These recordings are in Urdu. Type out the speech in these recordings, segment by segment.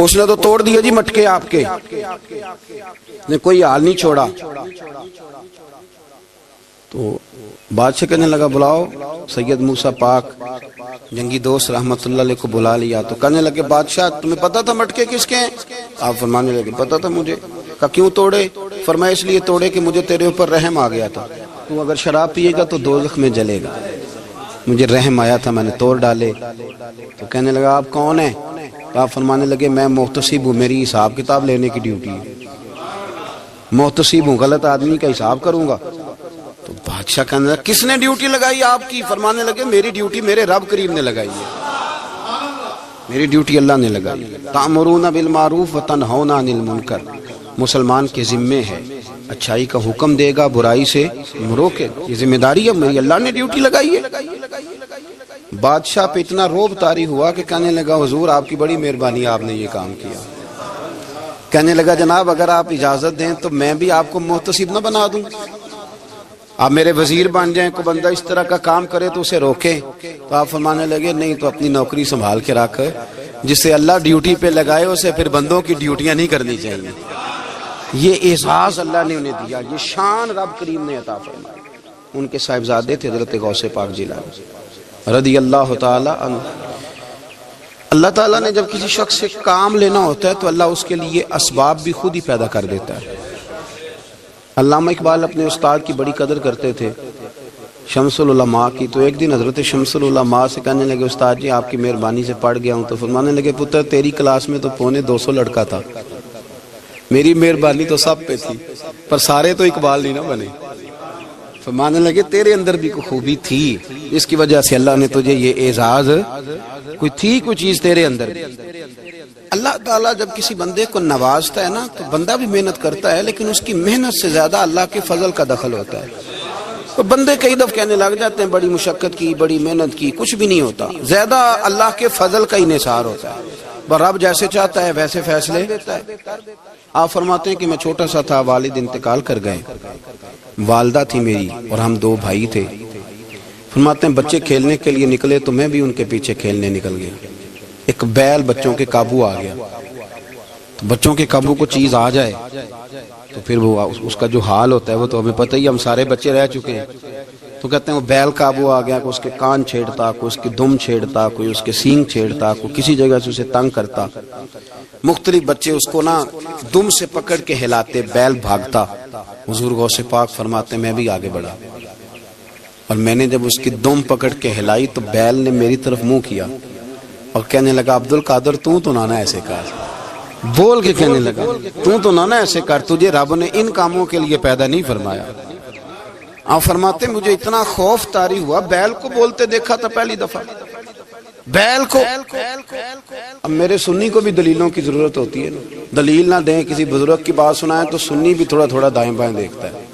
اس نے تو توڑ دیا جی مٹکے آپ کے، نے کوئی حال نہیں چھوڑا۔ تو بادشاہ کہنے لگا بلاؤ سید موسیٰ پاک جنگی دوست رحمت اللہ علیہ کو بلا لیا۔ تو کہنے لگے بادشاہ تمہیں پتا تھا مٹکے کس کے ہیں؟ آپ فرمانے لگے پتا تھا مجھے۔ کہا کیوں توڑے؟ فرمایا اس لیے توڑے کہ مجھے تیرے اوپر رحم آ گیا تھا، تو اگر شراب پیے گا تو دوزخ میں جلے گا، مجھے رحم آیا تھا میں نے توڑ ڈالے۔ تو کہنے لگا آپ کون ہیں؟ تو آپ فرمانے لگے میں محتسب ہوں، میری حساب کتاب لینے کی ڈیوٹی ہے، محتسب ہوں، غلط آدمی کا حساب کروں گا۔ تو بادشاہ کہنے لگا کس نے ڈیوٹی لگائی آپ کی؟ فرمانے لگے میری ڈیوٹی میرے رب کریم نے لگائی ہے، میری ڈیوٹی اللہ نے لگائی ہے۔ تأمرون بالمعروف وتنہون عن المنکر، مسلمان کے ذمے ہے اچھائی کا حکم دے گا، برائی سے روکے گا، یہ ذمہ داری ہے میری، اللہ نے ڈیوٹی لگائی ہے۔ بادشاہ پہ اتنا روب طاری ہوا کہ کہنے لگا حضور آپ کی بڑی مہربانی، آپ نے یہ کام کیا۔ کہنے لگا جناب اگر آپ اجازت دیں تو میں بھی آپ کو محتسب نہ بنا دوں، آپ میرے وزیر بن جائیں، کوئی بندہ اس طرح کا کام کرے تو اسے روکیں۔ تو آپ فرمانے لگے نہیں، تو اپنی نوکری سنبھال کے رکھ، جسے اللہ ڈیوٹی پہ لگائے اسے پھر بندوں کی ڈیوٹیاں نہیں کرنی چاہیے۔ یہ اعزاز اللہ نے انہیں دیا، یہ شان رب کریم نے عطا فرمائی۔ ان کے صاحبزادے تھے حضرت غوث پاک جیلانی رضی اللہ تعالی عنہ۔ اللہ تعالیٰ نے جب کسی شخص سے کام لینا ہوتا ہے تو اللہ اس کے لیے اسباب بھی خود ہی پیدا کر دیتا ہے۔ علامہ اقبال اپنے استاد کی بڑی قدر کرتے تھے، شمس العلماء کی۔ تو ایک دن حضرت شمس العلماء سے کہنے لگے استاد جی آپ کی مہربانی سے پڑھ گیا ہوں۔ تو فرمانے لگے پتر تیری کلاس میں تو 250 لڑکا تھا، میری مہربانی تو سب پہ تھی، پر سارے تو اقبال نہیں نہ بنے۔ فرمانے لگے تیرے اندر بھی کوئی خوبی تھی، اس کی وجہ سے اللہ نے تجھے یہ اعزاز، کوئی تھی کوئی چیز تیرے اندر بھی۔ اللہ تعالیٰ جب کسی بندے کو نوازتا ہے نا تو بندہ بھی محنت کرتا ہے، لیکن اس کی محنت سے زیادہ اللہ کے فضل کا دخل ہوتا ہے۔ تو بندے کئی دفعہ کہنے لگ جاتے ہیں بڑی مشقت کی، بڑی محنت کی، کچھ بھی نہیں ہوتا، زیادہ اللہ کے فضل کا انحصار ہوتا ہے۔ رب جیسے چاہتا ہے ویسے فیصلے دیتا ہے۔ آپ فرماتے ہیں کہ میں چھوٹا سا تھا، والد انتقال کر گئے، والدہ تھی میری اور ہم 2 بھائی تھے۔ فرماتے ہیں بچے کھیلنے کے لیے نکلے تو میں بھی ان کے پیچھے کھیلنے نکل گیا۔ ایک بیل بچوں کے قابو آ گیا، تو بچوں کے قابو کو چیز آ جائے تو پھر وہ اس کا جو حال ہوتا ہے وہ تو ہمیں پتہ ہی، ہم سارے بچے رہ چکے ہیں۔ تو کہتے ہیں وہ بیل قابو آ گیا، کوئی اس کے کان چھیڑتا، کوئی اس کی دم چھیڑتا، کوئی اس کے سینگ چھیڑتا، کوئی کسی جگہ سے اسے تنگ کرتا۔ مختلف بچے اس کو نا دم سے پکڑ کے ہلاتے، بیل بھاگتا۔ حضور غوث پاک فرماتے ہیں میں بھی آگے بڑھا، اور میں نے جب اس کی دم پکڑ کے ہلائی تو بیل نے میری طرف منہ کیا اور کہنے لگا عبد القادر تو نہ ایسے کر، بول کے کہنے لگا تو نہ ایسے کر، تجھے رب نے ان کاموں کے لیے پیدا نہیں فرمایا۔ آپ فرماتے مجھے اتنا خوف طاری ہوا، بیل کو بولتے دیکھا تھا پہلی دفعہ، بیل کو۔ اب میرے سنی کو بھی دلیلوں کی ضرورت ہوتی ہے، دلیل نہ دیں، کسی بزرگ کی بات سنائیں تو سنی بھی تھوڑا تھوڑا دائیں بائیں دیکھتا ہے۔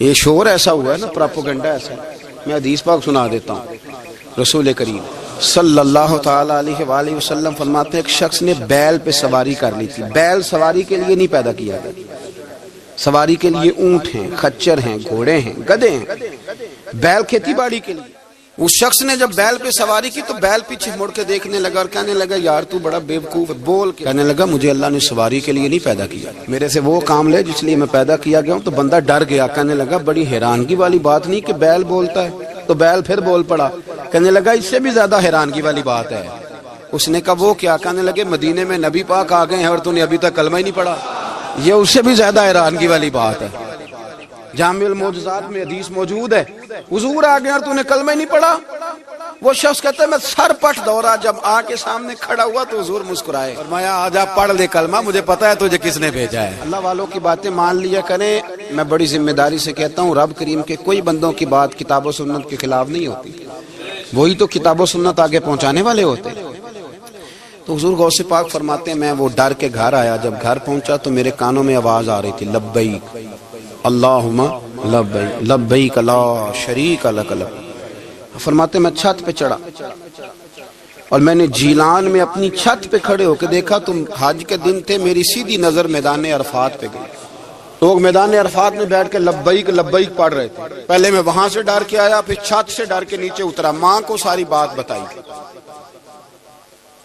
یہ شور ایسا ہوا ہے نا، پراپوگنڈا ایسا ہے۔ میں حدیث پاک سنا دیتا ہوں۔ رسول کریم صلی اللہ تعالی علیہ وآلہ وسلم فرماتے ہیں ایک شخص نے بیل پہ سواری کر لی تھی۔ بیل سواری کے لیے نہیں پیدا کیا گیا، سواری کے لیے اونٹ ہیں، خچر ہیں، گھوڑے ہیں، گدھے ہیں، بیل کھیتی باڑی کے لیے۔ اس شخص نے جب بیل پہ سواری کی تو بیل پیچھے مڑ کے دیکھنے لگا اور کہنے لگا یار تو بڑا بیوقوف ہے، بول کے کہنے لگا مجھے اللہ نے سواری کے لیے نہیں پیدا کیا، میرے سے وہ کام لے جس لیے میں پیدا کیا گیا ہوں۔ تو بندہ ڈر گیا، کہنے لگا بڑی حیرانگی والی بات نہیں کہ بیل بولتا ہے، تو بیل پھر بول پڑا۔ کہنے لگا اس سے بھی زیادہ حیرانگی والی بات ہے۔ اس نے کہا وہ کیا؟ کہنے لگے مدینے میں نبی پاک آ گئے ہیں اور تو نے ابھی تک کلمہ ہی نہیں پڑھا، یہ اس سے بھی زیادہ حیرانگی والی بات ہے۔ جامع المعجزات میں حدیث موجود ہے، حضور آ گئے اور تو نے کلمہ ہی نہیں پڑھا۔ وہ شخص کہتا ہے میں سر پٹ دورا، جب آ کے سامنے کھڑا ہوا تو حضور مسکرائے، فرمایا آج آپ پڑھ لے کلمہ، مجھے پتا ہے تجھے کس نے بھیجا ہے۔ اللہ والوں کی باتیں مان لیا کریں، میں بڑی ذمہ داری سے کہتا ہوں رب کریم کے کوئی بندوں کی بات کتاب و سنت کے خلاف نہیں ہوتی، وہی تو کتاب و سنت آگے پہنچانے والے ہوتے۔ تو حضور غوث پاک فرماتے ہیں میں وہ ڈر کے گھر آیا، جب گھر پہنچا تو میرے کانوں میں آواز آ رہی تھی لبیک اللہم لبیک لبیک لا شریک لک لبیک۔ فرماتے میں چھت پہ چڑھا اور میں نے جیلان میں اپنی چھت پہ کھڑے ہو کے دیکھا تو حج کے دن تھے، میری سیدھی نظر میدان عرفات پہ گئی، لوگ میدان عرفات میں بیٹھ کے لبیک لبیک پڑھ رہے تھے۔ پہلے میں وہاں سے ڈر کے آیا، پھر چھت سے ڈر کے نیچے اترا، ماں کو ساری بات بتائی۔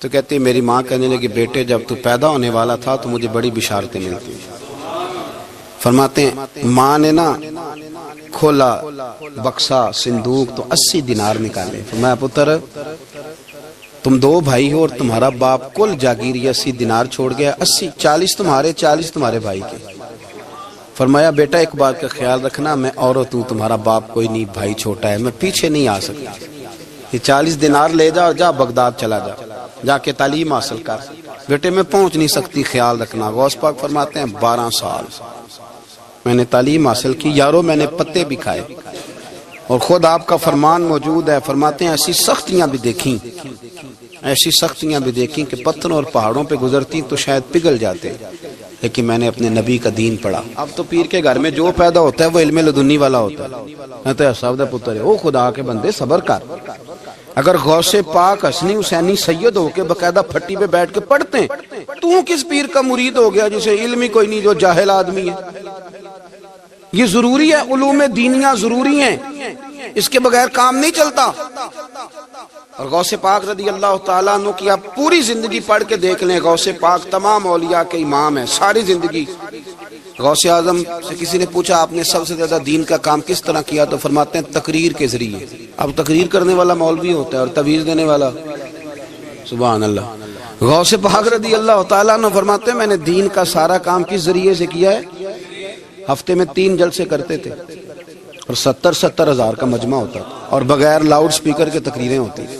تو کہتی ہے میری ماں کہنے لگی بیٹے جب تو پیدا ہونے والا تھا تو مجھے بڑی بشارتیں ملتی. فرماتے ہیں ماں نے نا کھولا بکسا صندوق تو 80 دینار نکالے. فرمایا پتر تم 2 بھائی ہو اور تمہارا باپ کل جاگیر 80 دینار چھوڑ گیا. 40 تمہارے 40 تمہارے بھائی کے. فرمایا بیٹا ایک بات کا خیال رکھنا میں اور تمہارا باپ کوئی نہیں, بھائی چھوٹا ہے, میں پیچھے نہیں آ سکتا. یہ 40 دینار لے جا اور جا بغداد چلا جا کے تعلیم حاصل کر. بیٹے میں پہنچ نہیں سکتی, خیال رکھنا. غوث پاک فرماتے ہیں 12 سال میں نے تعلیم حاصل کی یارو, میں نے پتے بھی کھائے اور خود آپ کا فرمان موجود ہے. فرماتے ہیں ایسی سختیاں بھی دیکھیں کہ پتھروں اور پہاڑوں پہ گزرتی تو شاید پگھل جاتے, لیکن میں نے اپنے نبی کا دین پڑھا. اب تو پیر کے گھر میں جو پیدا ہوتا ہے وہ علم لدنی والا ہوتا ہے. تو صاحب پتر ہے, او خدا کے بندے صبر کر. اگر غوث پاک حسنی حسینی سید ہو کے باقاعدہ پھٹی پہ بیٹھ کے پڑھتے ہیں تو کس پیر کا مرید ہو گیا جسے علم ہی کوئی نہیں, جو جاہل آدمی ہے. یہ ضروری ہے, علوم دینیاں ضروری ہیں, اس کے بغیر کام نہیں چلتا. اور غوث پاک رضی اللہ تعالیٰ عنہ کی آپ پوری زندگی پڑھ کے دیکھ لیں. غوث پاک تمام اولیاء کے امام ہیں ساری زندگی. غوث اعظم سے کسی نے پوچھا آپ نے سب سے زیادہ دین کا کام کس طرح کیا, تو فرماتے ہیں تقریر کے ذریعے. اب تقریر کرنے والا مولوی ہوتا ہے اور تویز دینے والا, سبحان اللہ. غوث پاک رضی اللہ تعالیٰ عنہ فرماتے ہیں میں نے دین کا سارا کام کس ذریعے سے کیا ہے. ہفتے میں 3 جلسے کرتے تھے اور 70 ہزار کا مجمع ہوتا تھا اور بغیر لاؤڈ سپیکر کے تقریریں ہوتی تھی.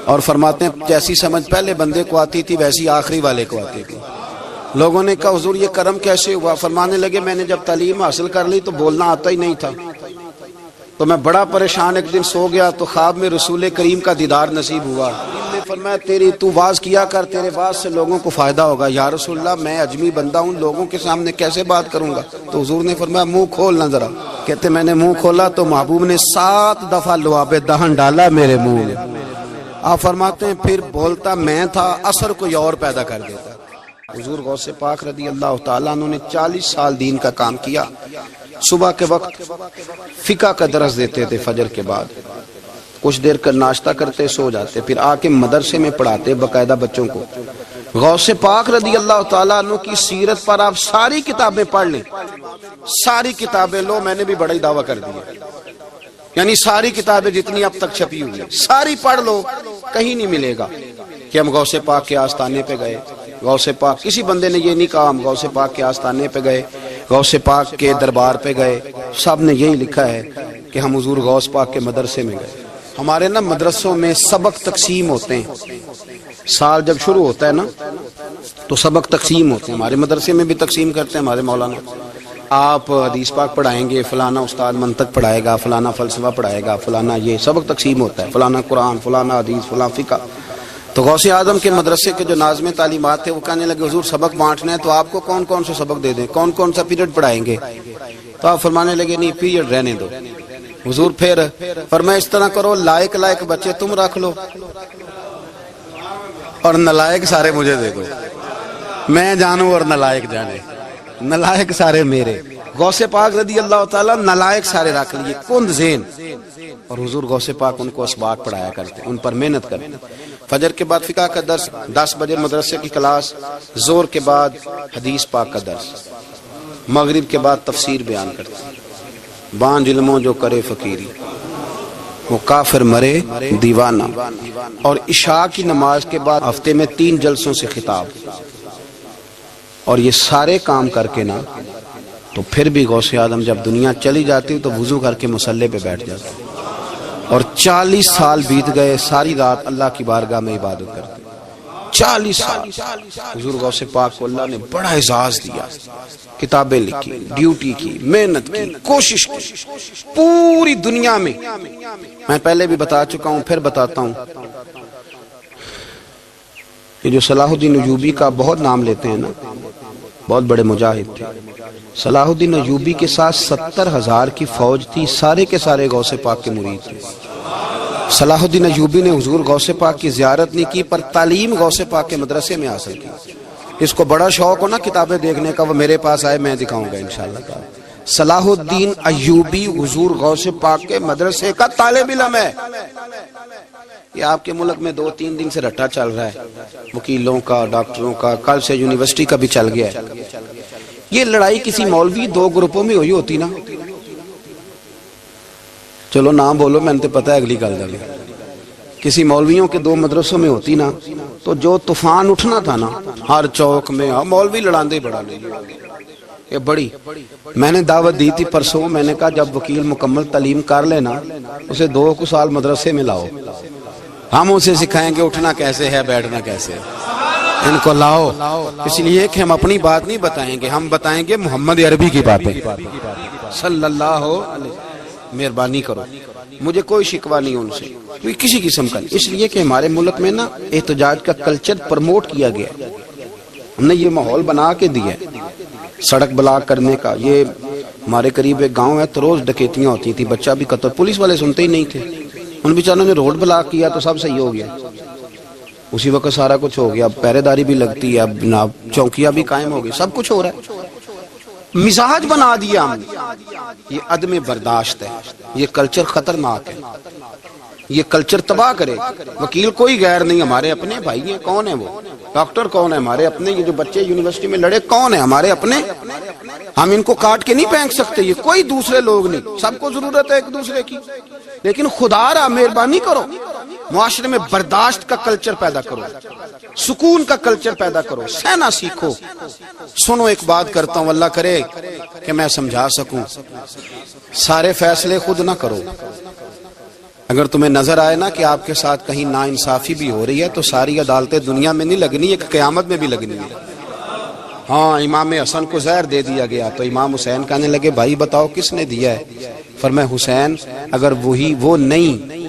اور فرماتے ہیں جیسی سمجھ پہلے بندے کو آتی تھی ویسی آخری والے کو آتی تھی. لوگوں نے کہا حضور یہ کرم کیسے ہوا؟ فرمانے لگے میں نے جب تعلیم حاصل کر لی تو بولنا آتا ہی نہیں تھا, تو میں بڑا پریشان ایک دن سو گیا تو خواب میں رسول کریم کا دیدار نصیب ہوا. فرمایا تو واز کیا کر, تیرے واز سے لوگوں کو فائدہ ہوگا. یا رسول اللہ میں اجمی بندہ ہوں, لوگوں کے سامنے کیسے بات کروں گا؟ تو حضور نے فرمایا منہ کھولنا ذرا. کہتے میں نے منہ کھولا تو محبوب نے 7 دفعہ لعاب دہن ڈالا میرے منہ میں. آپ فرماتے ہیں پھر بولتا میں تھا, اثر کوئی اور پیدا کر دیتا. حضور غوث پاک رضی اللہ تعالیٰ عنہ نے 40 سال دین کا کام کیا. صبح کے وقت فقہ کا درس دیتے تھے فجر کے بعد, کچھ دیر کا ناشتہ کرتے سو جاتے, پھر آ کے مدرسے میں پڑھاتے باقاعدہ بچوں کو. غوث پاک رضی اللہ تعالیٰ عنہ کی سیرت پر آپ ساری کتابیں پڑھ لیں, ساری کتابیں لو, میں نے بھی بڑا ہی دعویٰ کر دیا, یعنی ساری کتابیں جتنی اب تک چھپی ہوئی ہیں ساری پڑھ لو, کہیں نہیں ملے گا کہ ہم غوث پاک کے آستانے پہ گئے. غوث پاک کسی بندے نے یہ نہیں کہا ہم غوث پاک کے آستانے پہ گئے, غوث پاک کے دربار پہ گئے. سب نے یہی لکھا ہے کہ ہم حضور غوث پاک کے مدرسے میں گئے. ہمارے نا مدرسوں میں سبق تقسیم ہوتے ہیں, سال جب شروع ہوتا ہے نا تو سبق تقسیم ہوتے ہیں. ہمارے مدرسے میں بھی تقسیم کرتے ہیں ہمارے مولانا. آپ حدیث پاک پڑھائیں گے, فلانا استاد منطق پڑھائے گا, فلانا فلسفہ پڑھائے گا, فلانا یہ سبق تقسیم ہوتا ہے, فلانا قرآن, فلانا حدیث, فلاں فقہ. تو غوث اعظم کے مدرسے کے جو ناظم تعلیمات تھے وہ کہنے لگے حضور سبق بانٹنا ہے تو آپ کو کون کون سے سبق دے دیں, کون کون سا پیریڈ پڑھائیں گے؟ تو آپ فرمانے لگے نہیں پیریڈ رہنے دو. حضور پھر فرمایا اس طرح کرو لائق بچے تم رکھ لو اور نلائق سارے مجھے دے دو, میں جانوں اور نلائق جانے, نلائق سارے میرے. غوث پاک رضی اللہ تعالیٰ نلائق سارے رکھ لیے, کند ذہن. اور حضور غوث پاک ان کو اسباق پڑھایا کرتے, ان پر محنت کرتے. فجر کے بعد فقہ کا درس, 10 بجے مدرسے کی کلاس, زور کے بعد حدیث پاک کا درس, مغرب کے بعد تفسیر بیان کرتے. بانج علموں جو کرے فقیری وہ کافر مرے دیوانہ. اور عشاء کی نماز کے بعد ہفتے میں 3 جلسوں سے خطاب. اور یہ سارے کام کر کے نا تو پھر بھی غوث اعظم جب دنیا چلی جاتی تو وضو کر کے مصلی پہ بیٹھ جاتے. اور 40 سال بیت گئے, ساری رات اللہ کی بارگاہ میں عبادت کرتے. 40 سال حضور غوث پاک کو اللہ نے بڑا اعزاز دیا, کتابیں لکھی, ڈیوٹی کی, محنت کی, کوشش کی پوری دنیا میں. میں پہلے بھی بتا چکا ہوں پھر بتاتا ہوں, یہ جو صلاح الدین ایوبی کا بہت نام لیتے ہیں نا, بہت بڑے مجاہد تھے. صلاح الدین ایوبی کے ساتھ 70,000 کی فوج تھی, سارے کے سارے غوث پاک کے مرید تھے. صلاح الدین ایوبی نے حضور غوث پاک کی زیارت نہیں کی پر تعلیم غوث پاک کے مدرسے میں حاصل کی. اس کو بڑا شوق ہو نا کتابیں دیکھنے کا, وہ میرے پاس آئے, میں دکھاؤں گا انشاءاللہ. صلاح الدین ایوبی حضور غوث پاک کے مدرسے کا طالب علم ہے. یہ آپ کے ملک میں 2-3 دن سے رٹا چل رہا ہے وکیلوں کا، ڈاکٹروں کا، کل سے یونیورسٹی کا بھی چل گیا ہے. یہ لڑائی کسی مولوی 2 گروپوں میں ہوئی ہوتی نا، چلو نام بولو، میں نے پتہ ہے اگلی گل دے، کسی مولویوں کے 2 مدرسوں میں ہوتی نا تو جو طوفان اٹھنا تھا نا ہر چوک میں، مولوی لڑاندے بڑا نہیں. یہ بڑی میں نے دعوت دی تھی پرسوں، میں نے کہا جب وکیل مکمل تعلیم کر لینا اسے 2 سال مدرسے میں لاؤ، ہم اسے سکھائیں گے اٹھنا کیسے ہے، بیٹھنا کیسے ہے. ان کو لاؤ، اس لیے کہ ہم اپنی بات نہیں بتائیں گے، ہم بتائیں گے محمد عربی کی باتیں صلی اللہ علیہ. مہربانی کرو، مجھے کوئی شکوہ نہیں ان سے، کوئی کسی قسم کا نہیں، اس لیے کہ ہمارے ملک میں نا احتجاج کا کلچر پروموٹ کیا گیا، ہم نے یہ ماحول بنا کے دیا ہے سڑک بلاک کرنے کا. یہ ہمارے قریب ایک گاؤں ہے تو روز ڈکیتیاں ہوتی تھی، بچہ بھی قتل، پولیس والے سنتے ہی نہیں تھے، ان بیچاروں نے روڈ بلاک کیا تو سب صحیح ہو گیا، اسی وقت سارا کچھ ہو گیا. اب پہرے داری بھی لگتی ہے، اب جناب چوکیاں بھی قائم ہو گئی، سب کچھ ہو رہا ہے. مزاج بنا دیا ہم نے، یہ عدم برداشت ہے، یہ کلچر خطرناک ہے، یہ کلچر تباہ کرے. وکیل کوئی غیر نہیں، ہمارے اپنے بھائی ہیں. کون ہے وہ؟ ڈاکٹر کون ہے؟ ہمارے اپنے. یہ جو بچے یونیورسٹی میں لڑے کون ہے؟ ہمارے اپنے. ہم ان کو کاٹ کے نہیں پھینک سکتے، یہ کوئی دوسرے لوگ نہیں، سب کو ضرورت ہے ایک دوسرے کی. لیکن خدا را مہربانی کرو، معاشرے میں برداشت کا کلچر پیدا کرو، سکون کا کلچر پیدا کرو، سہنا سیکھو. سنو ایک بات کرتا ہوں، اللہ کرے کہ میں سمجھا سکوں. سارے فیصلے خود نہ کرو. اگر تمہیں نظر آئے نا کہ آپ کے ساتھ کہیں ناانصافی بھی ہو رہی ہے تو ساری عدالتیں دنیا میں نہیں لگنی، ایک قیامت میں بھی لگنی ہے. ہاں امام حسن کو زہر دے دیا گیا تو امام حسین کہنے لگے بھائی بتاؤ کس نے دیا ہے؟ فرمایا حسین اگر وہی وہ نہیں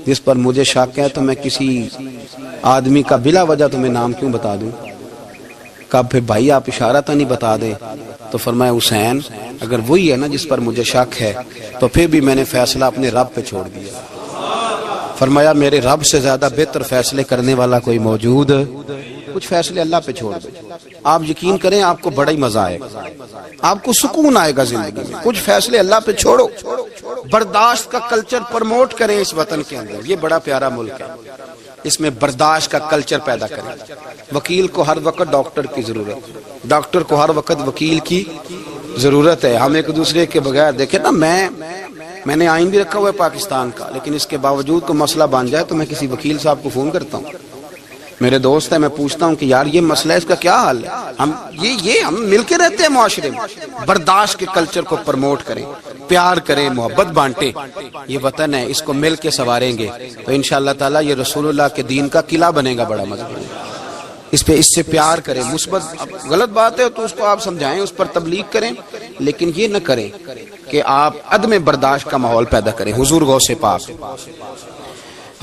جس پر مجھے شک ہے تو میں کسی آدمی کا بلا وجہ تمہیں نام کیوں بتا دوں؟ کہا پھر بھائی آپ اشارہ تو نہیں بتا دیں؟ تو فرمایا حسین اگر وہی ہے نا جس پر مجھے شک ہے تو پھر بھی میں نے فیصلہ اپنے رب پہ چھوڑ دیا. فرمایا میرے رب سے زیادہ بہتر فیصلے کرنے والا کوئی موجود؟ کچھ فیصلے اللہ پہ چھوڑ دو. آپ یقین کریں آپ کو بڑا ہی مزہ آئے گا، آپ کو سکون آئے گا زندگی میں. کچھ فیصلے اللہ پہ چھوڑو، برداشت کا کلچر پروموٹ کریں اس وطن کے اندر. یہ بڑا پیارا ملک ہے، اس میں برداشت کا کلچر پیدا کریں. وکیل کو ہر وقت ڈاکٹر کی ضرورت، ڈاکٹر کو ہر وقت وکیل کی ضرورت ہے. ہم ایک دوسرے کے بغیر دیکھیں نا، میں نے آئین بھی رکھا ہوا ہے پاکستان کا، لیکن اس کے باوجود کوئی مسئلہ بن جائے تو میں کسی وکیل صاحب کو فون کرتا ہوں. میرے دوست ہے، میں پوچھتا ہوں کہ یار یہ مسئلہ ہے، اس کا کیا حل ہے؟ ہم مل کے رہتے ہیں معاشرے میں. برداشت کے کلچر کو پروموٹ کریں، پیار کریں، محبت بانٹیں. یہ وطن ہے، اس کو مل کے سنواریں گے تو انشاءاللہ تعالی یہ رسول اللہ کے دین کا قلعہ بنے گا بڑا مضبوط. اس سے پیار کریں. مثبت غلط بات ہے تو اس کو آپ سمجھائیں، اس پر تبلیغ کریں، لیکن یہ نہ کریں کہ آپ عدم برداشت کا ماحول پیدا کریں. حضور غوث پاک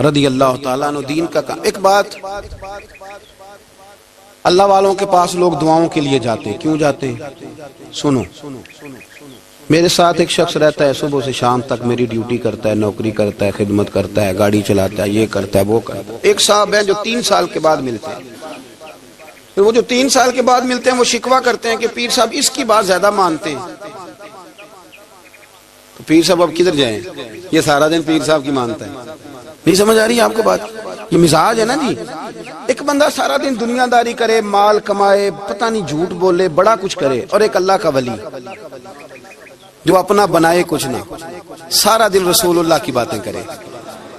رضی اللہ تعالیٰ عنہ دین کا کام. ایک بات، اللہ والوں کے پاس لوگ دعاؤں کے لیے جاتے، کیوں جاتے ہیں؟ سنو، میرے ساتھ ایک شخص رہتا ہے، صبح سے شام تک میری ڈیوٹی کرتا ہے، نوکری کرتا ہے، خدمت کرتا ہے، گاڑی چلاتا ہے، یہ کرتا ہے وہ کرتا ہے. ایک صاحب ہیں جو 3 سال کے بعد ملتے ہیں. وہ جو 3 سال کے بعد ملتے ہیں وہ شکوہ کرتے ہیں کہ پیر صاحب اس کی بات زیادہ مانتے ہیں. تو پیر صاحب اب کدھر جائیں؟ یہ سارا دن پیر صاحب کی مانتا ہے. نہیں سمجھ آ رہی ہے آپ کو بات؟ یہ مزاج ہے نا جی. ایک بندہ سارا دن دنیا داری کرے، مال کمائے، پتہ نہیں جھوٹ بولے، بڑا کچھ کرے، اور ایک اللہ کا ولی جو اپنا بنائے کچھ نہ، سارا دن رسول اللہ کی باتیں کرے،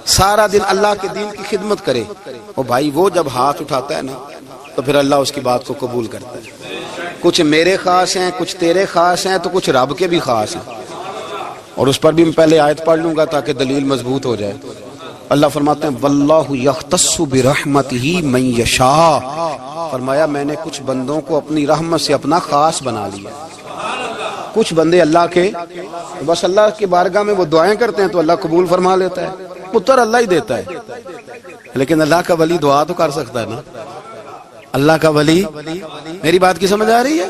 سارا دن اللہ کے دین کی خدمت کرے. اور بھائی وہ جب ہاتھ اٹھاتا ہے نا تو پھر اللہ اس کی بات کو قبول کرتا ہے. کچھ میرے خاص ہیں، کچھ تیرے خاص ہیں، تو کچھ رب کے بھی خاص ہیں. اور اس پر بھی میں پہلے آیت پڑھ لوں گا تاکہ دلیل مضبوط ہو جائے. اللہ فرماتے ہیں واللہ یختص برحمتہ من یشاء. فرمایا میں نے کچھ بندوں کو اپنی رحمت سے اپنا خاص بنا لیا. کچھ بندے اللہ کے بس اللہ کی بارگاہ میں وہ دعائیں کرتے ہیں تو اللہ قبول فرما لیتا ہے. پتر اللہ ہی دیتا ہے، لیکن اللہ کا ولی دعا تو کر سکتا ہے نا. اللہ کا ولی، میری بات کی سمجھ آ رہی ہے؟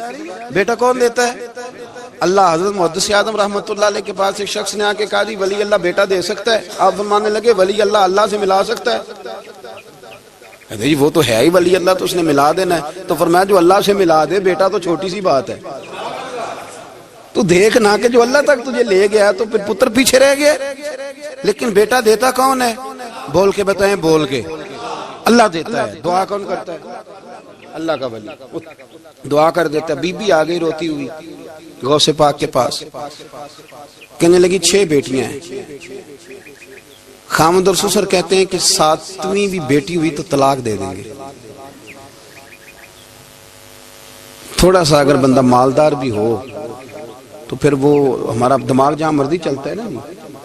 بیٹا کون دیتا ہے؟ اللہ. حضرت محدث اعظم رحمۃ اللہ علیہ کے پاس ایک شخص نے آ کے کہا جی ولی اللہ بیٹا دے سکتا ہے؟ آپ فرمانے لگے ولی اللہ اللہ سے ملا سکتا ہے؟ جی وہ تو ہے ہی ولی اللہ، تو اس نے ملا دینا ہے. تو فرمایا جو اللہ سے ملا دے بیٹا تو چھوٹی سی بات ہے. تو دیکھ نہ کہ جو اللہ تک تجھے لے گیا تو پھر پتر پیچھے رہ گیا. لیکن بیٹا دیتا کون ہے؟ بول کے بتائیں، بول کے۔ اللہ دیتا ہے، دعا کون کرتا ہے؟ اللہ کا ولی دعا کر دیتا ہے۔ بی بی آ گئی روتی ہوئی غوث پاک کے پاس، کہنے لگی 6 بیٹیاں ہیں۔ خامد اور سسر کہتے ہیں کہ 7ویں بھی بیٹی ہوئی تو طلاق دے دیں گے۔ تھوڑا سا اگر بندہ مالدار بھی ہو تو پھر وہ ہمارا دماغ جہاں مرضی چلتا ہے نا۔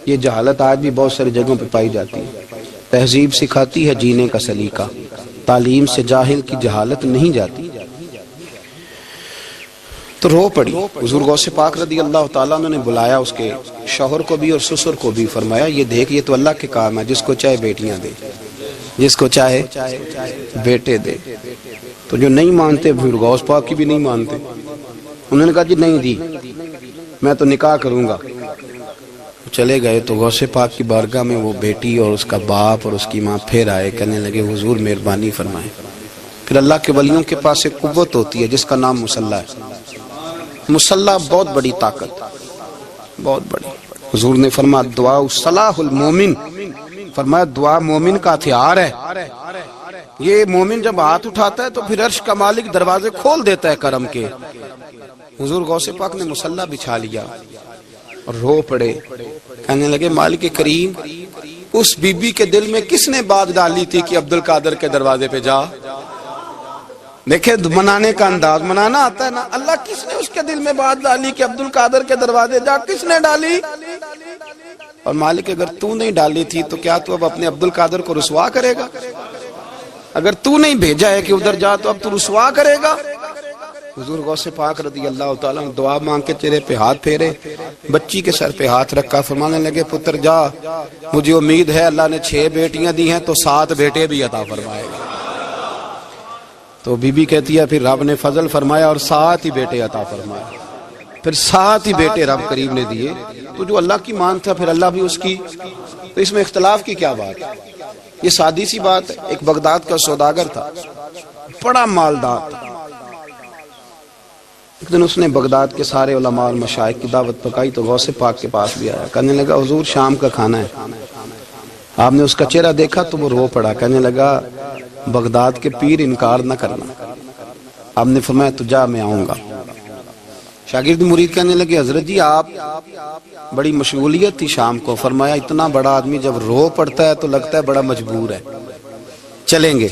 یہ جہالت آج بھی بہت ساری جگہوں پہ پائی جاتی ہے۔ تہذیب سکھاتی ہے جینے کا سلیقہ، تعلیم سے جاہل کی جہالت نہیں جاتی۔ تو رو پڑی۔ حضور غوث پاک رضی اللہ تعالیٰ عنہ نے بلایا اس کے شوہر کو بھی اور سسر کو بھی، فرمایا یہ دیکھ، یہ تو اللہ کے کام ہے، جس کو چاہے بیٹیاں دے، جس کو چاہے بیٹے دے۔ تو جو نہیں مانتے پھر غوث پاک کی بھی نہیں مانتے، انہوں نے کہا جی نہیں دی، میں تو نکاح کروں گا۔ چلے گئے تو غوث پاک کی بارگاہ میں وہ بیٹی اور اس کا باپ اور اس کی ماں پھر آئے، کہنے لگے حضور مہربانی فرمائیں۔ پھر اللہ کے ولیوں کے پاس ایک قوت ہوتی ہے جس کا نام مصلی ہے۔ مصلی بہت بڑی طاقت، بہت بڑی۔ حضور نے فرمایا دعا صلاح المومن، فرمایا دعا مومن کا ہتھیار ہے۔ یہ مومن جب ہاتھ اٹھاتا ہے تو پھر عرش کا مالک دروازے کھول دیتا ہے کرم کے۔ حضور غوث پاک نے مصلی بچھا لیا اور رو پڑے، کہنے لگے مالک کریم، اس بی بی کے دل میں کس نے بات ڈالی تھی کہ عبد القادر کے دروازے پہ جا؟ دیکھیں منانے کا انداز، منانا آتا ہے نا۔ اللہ کس نے اس کے دل میں بات ڈالی کہ عبد القادر کے دروازے جا؟ کس نے ڈالی؟ اور مالک اگر تو نہیں ڈالی تھی تو کیا تو اب اپنے عبد القادر کو رسوا کرے گا؟ اگر تو نہیں بھیجا ہے کہ ادھر جا تو اب تو رسوا کرے گا؟ حضور غوث پاک رضی اللہ تعالیٰ عنہ دعا مانگ کے چہرے پہ ہاتھ پھیرے، بچی کے سر پہ ہاتھ رکھا، فرمانے لگے پتر جا، مجھے امید ہے اللہ نے 6 بیٹیاں دی ہیں تو 7 بیٹے بھی عطا فرمائے گا۔ تو بی بی کہتی ہے پھر رب نے فضل فرمایا اور 7 ہی بیٹے عطا فرمائے، پھر 7 ہی بیٹے رب کریم نے دیے۔ تو جو اللہ کی مان تھا پھر اللہ بھی اس کی، تو اس میں اختلاف کی کیا بات ہے؟ یہ سادی سی بات ہے۔ ایک بغداد کا سوداگر تھا، بڑا مالدار تھا۔ ایک دن اس نے بغداد کے سارے علماء اور مشائخ کی دعوت پکائی تو غوث پاک کے پاس بھی آیا، کہنے لگا حضور شام کا کھانا ہے۔ آپ نے اس کا چہرہ دیکھا تو وہ رو پڑا، کہنے لگا بغداد کے پیر انکار نہ کرنا۔ آپ نے فرمایا تو جا میں آؤں گا۔ شاگرد مرید کہنے لگے حضرت جی آپ بڑی مشغولیت تھی شام کو، فرمایا اتنا بڑا آدمی جب رو پڑتا ہے تو لگتا ہے بڑا مجبور ہے، چلیں گے۔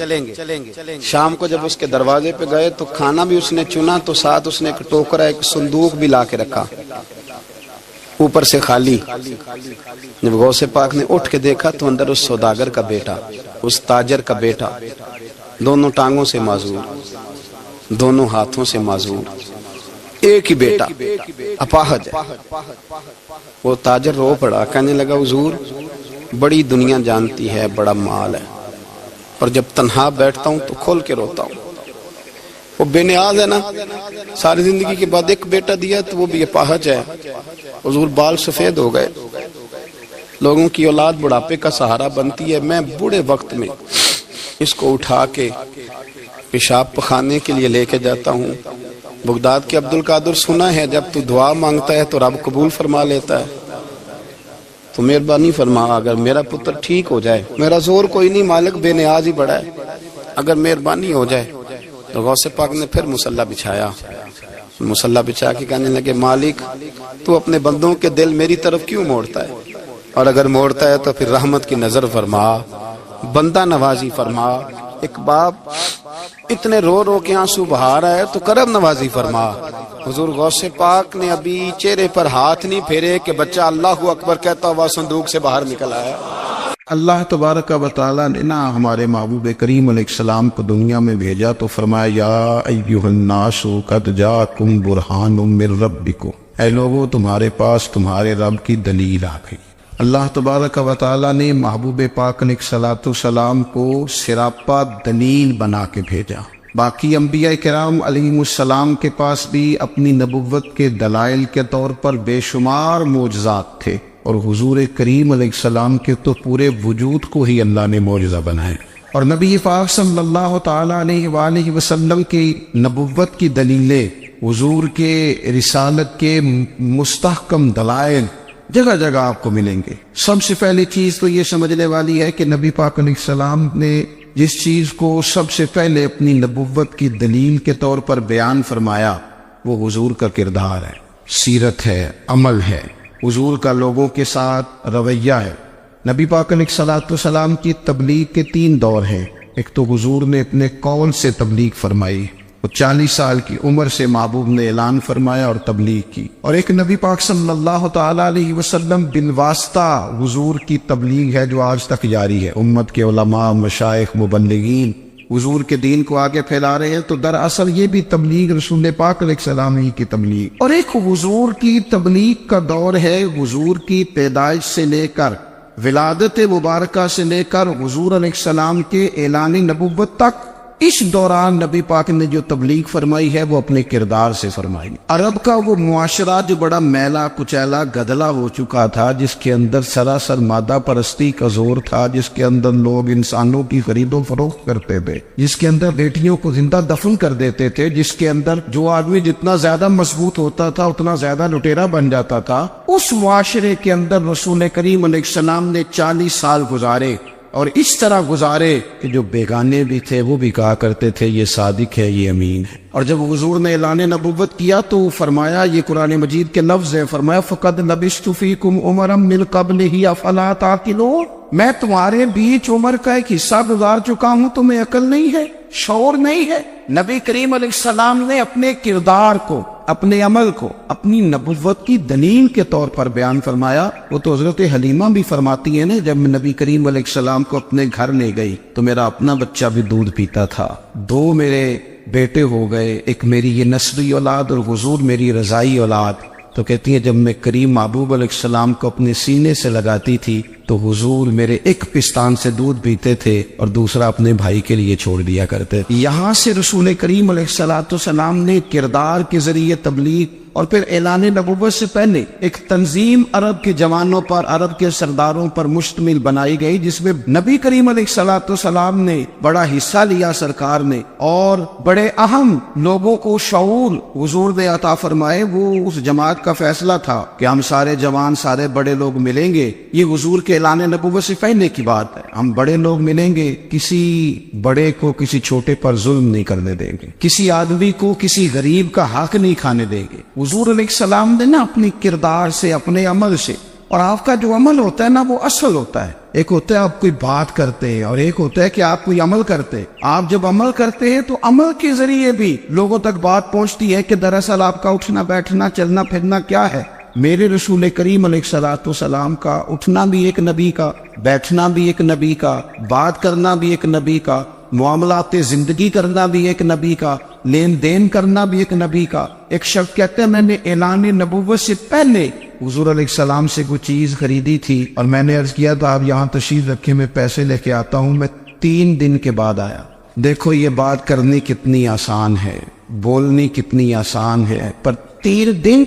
شام کو جب اس کے دروازے پہ گئے تو کھانا بھی اس نے چنا تو ساتھ اس نے ایک ٹوکرا، ایک صندوق بھی لا کے رکھا، اوپر سے خالی۔ جب غوث پاک نے اٹھ کے دیکھا تو اندر اس سوداگر کا بیٹا، اس تاجر کا بیٹا، دونوں ٹانگوں سے معذور، دونوں ہاتھوں سے معذور، ایک ہی بیٹا اپاہج ہے۔ وہ تاجر رو پڑا، کہنے لگا حضور بڑی دنیا جانتی ہے، بڑا مال ہے، اور جب تنہا بیٹھتا ہوں تو کھول کے روتا ہوں۔ وہ بے نیاز ہے نا، ساری زندگی کے بعد ایک بیٹا دیا تو وہ بھی اپاہج ہے۔ حضور بال سفید ہو گئے، لوگوں کی اولاد بڑھاپے کا سہارا بنتی ہے، میں بوڑھے وقت میں اس کو اٹھا کے پیشاب پخانے کے لیے لے کے جاتا ہوں۔ بغداد کے عبد القادر سنا ہے جب تو دعا مانگتا ہے تو رب قبول فرما لیتا ہے، تو مہربانی فرما اگر میرا پتر ٹھیک ہو جائے، میرا زور کوئی نہیں مالک، بے نیاز ہی بڑا ہے، اگر مہربانی ہو جائے۔ تو غوث پاک نے پھر مصلی بچھایا، مصلی بچھا کے کہنے لگے مالک تو اپنے بندوں کے دل میری طرف کیوں موڑتا ہے، اور اگر موڑتا ہے تو پھر رحمت کی نظر فرما، بندہ نوازی فرما۔ ایک باپ اتنے رو رو کے آنسو بہا رہا ہے تو کرم نوازی فرما۔ حضور غوث پاک نے ابھی چہرے پر ہاتھ نہیں پھیرے کہ بچہ اللہ اکبر کہتا ہوا صندوق سے باہر نکل آیا۔ اللہ تبارک و تعالیٰ نے نا ہمارے محبوب کریم علیہ السلام کو دنیا میں بھیجا تو فرمایا یا ایھا الناس قد جاءکم برہان من ربکم، اے لوگو تمہارے پاس تمہارے رب کی دلیل آ گئی۔ اللہ تبارک و تعالیٰ نے محبوب پاک علیہ السلام کو سراپا دلیل بنا کے بھیجا۔ باقی انبیاء کرام علیہم السلام کے پاس بھی اپنی نبوت کے دلائل کے طور پر بے شمار معجزات تھے، اور حضور کریم علیہ السلام کے تو پورے وجود کو ہی اللہ نے معجزہ بنائے۔ اور نبی پاک صلی اللہ تعالیٰ علیہ وآلہ وسلم کی نبوت کی دلیلیں، حضور کے رسالت کے مستحکم دلائل جگہ جگہ آپ کو ملیں گے۔ سب سے پہلی چیز تو یہ سمجھنے والی ہے کہ نبی پاک علیہ السلام نے جس چیز کو سب سے پہلے اپنی نبوت کی دلیل کے طور پر بیان فرمایا وہ حضور کا کردار ہے، سیرت ہے، عمل ہے، حضور کا لوگوں کے ساتھ رویہ ہے۔ نبی پاک علیہ السلام کی تبلیغ کے 3 دور ہیں۔ ایک تو حضور نے اپنے قول سے تبلیغ فرمائی، وہ 40 سال کی عمر سے محبوب نے اعلان فرمایا اور تبلیغ کی، اور ایک نبی پاک صلی اللہ تعالیٰ علیہ وسلم بالواسطہ حضور کی تبلیغ ہے جو آج تک جاری ہے۔ امت کے علماء، مشائخ، مبلغین حضور کے دین کو آگے پھیلا رہے ہیں، تو دراصل یہ بھی تبلیغ رسول پاک علیہ السلام ہی کی تبلیغ۔ اور ایک حضور کی تبلیغ کا دور ہے حضور کی پیدائش سے لے کر ولادت مبارکہ سے لے کر حضور علیہ السلام کے اعلان نبوت تک۔ اس دوران نبی پاک نے جو تبلیغ فرمائی ہے وہ اپنے کردار سے فرمائی۔ عرب کا وہ معاشرہ جو بڑا میلا کچیلا گدلا ہو چکا تھا، جس کے اندر سراسر مادہ پرستی کا زور تھا، جس کے اندر لوگ انسانوں کی خرید و فروخت کرتے تھے، جس کے اندر بیٹیوں کو زندہ دفن کر دیتے تھے، جس کے اندر جو آدمی جتنا زیادہ مضبوط ہوتا تھا اتنا زیادہ لٹیرا بن جاتا تھا، اس معاشرے کے اندر رسول کریم علیہ السلام نے 40 سال گزارے، اور اس طرح گزارے کہ جو بیگانے بھی تھے وہ بھی کہا کرتے تھے یہ صادق ہے، یہ امین ہے۔ اور جب حضور نے اعلان نبوت کیا تو فرمایا، یہ قرآن مجید کے لفظ ہیں، فرمایا فَقَدْ لَبِثْتُ فِيكُمْ عُمَرًا مِّن قَبْلِهِ أَفَلَا تَعْقِلُونَ، میں تمہارے بیچ عمر کا ایک حصہ گزار چکا ہوں، تمہیں عقل نہیں ہے، شعور نہیں ہے۔ نبی کریم علیہ السلام نے اپنے کردار کو، اپنے عمل کو اپنی نبوت کی دلیل کے طور پر بیان فرمایا۔ وہ تو حضرت حلیمہ بھی فرماتی ہیں نا، جب میں نبی کریم علیہ السلام کو اپنے گھر لے گئی تو میرا اپنا بچہ بھی دودھ پیتا تھا، 2 میرے بیٹے ہو گئے، ایک میری یہ نسلی اولاد اور حضور میری رضائی اولاد۔ تو کہتی ہیں جب میں کریم محبوب علیہ السلام کو اپنے سینے سے لگاتی تھی تو حضور میرے ایک پستان سے دودھ پیتے تھے اور دوسرا اپنے بھائی کے لیے چھوڑ دیا کرتے۔ یہاں سے رسول کریم علیہ السلام نے کردار کے ذریعے تبلیغ اور پھر اعلان نبوت سے پہلے ایک تنظیم عرب کے جوانوں پر، عرب کے سرداروں پر مشتمل بنائی گئی، جس میں نبی کریم علیہ السلام نے بڑا حصہ لیا سرکار نے، اور بڑے اہم لوگوں کو شعور حضور نے عطا فرمائے۔ وہ اس جماعت کا فیصلہ تھا کہ ہم سارے جوان، سارے بڑے لوگ ملیں گے، یہ حضور کے اعلان نبوت سے پہلے کی بات ہے، ہم بڑے لوگ ملیں گے، کسی بڑے کو کسی چھوٹے پر ظلم نہیں کرنے دیں گے، کسی آدمی کو کسی غریب کا حق نہیں کھانے دیں گے۔ حضور علیہ السلام نے نا اپنی کردار سے، اپنے عمل سے، اور آپ کا جو عمل ہوتا ہے نا وہ اصل ہوتا ہے۔ ایک ہوتا ہے آپ کوئی بات کرتے ہیں اور ایک ہوتا ہے کہ آپ کوئی عمل کرتے ہیں۔ آپ جب عمل کرتے ہیں تو عمل کے ذریعے بھی لوگوں تک بات پہنچتی ہے کہ دراصل آپ کا اٹھنا بیٹھنا چلنا پھرنا کیا ہے۔ میرے رسول کریم علیہ السلام کا اٹھنا بھی ایک نبی کا، بیٹھنا بھی ایک نبی کا، بات کرنا بھی ایک نبی کا، معاملات زندگی کرنا بھی ایک نبی کا، لین دین کرنا بھی ایک نبی کا۔ ایک شخص کہتے ہیں میں نے اعلان نبوت سے پہلے حضور علیہ السلام سے کوئی چیز خریدی تھی اور میں نے عرض کیا تھا آپ یہاں تشریف رکھے، میں پیسے لے کے آتا ہوں، میں 3 دن کے بعد آیا۔ دیکھو یہ بات کرنی کتنی آسان ہے، بولنی کتنی آسان ہے، پر 3 دن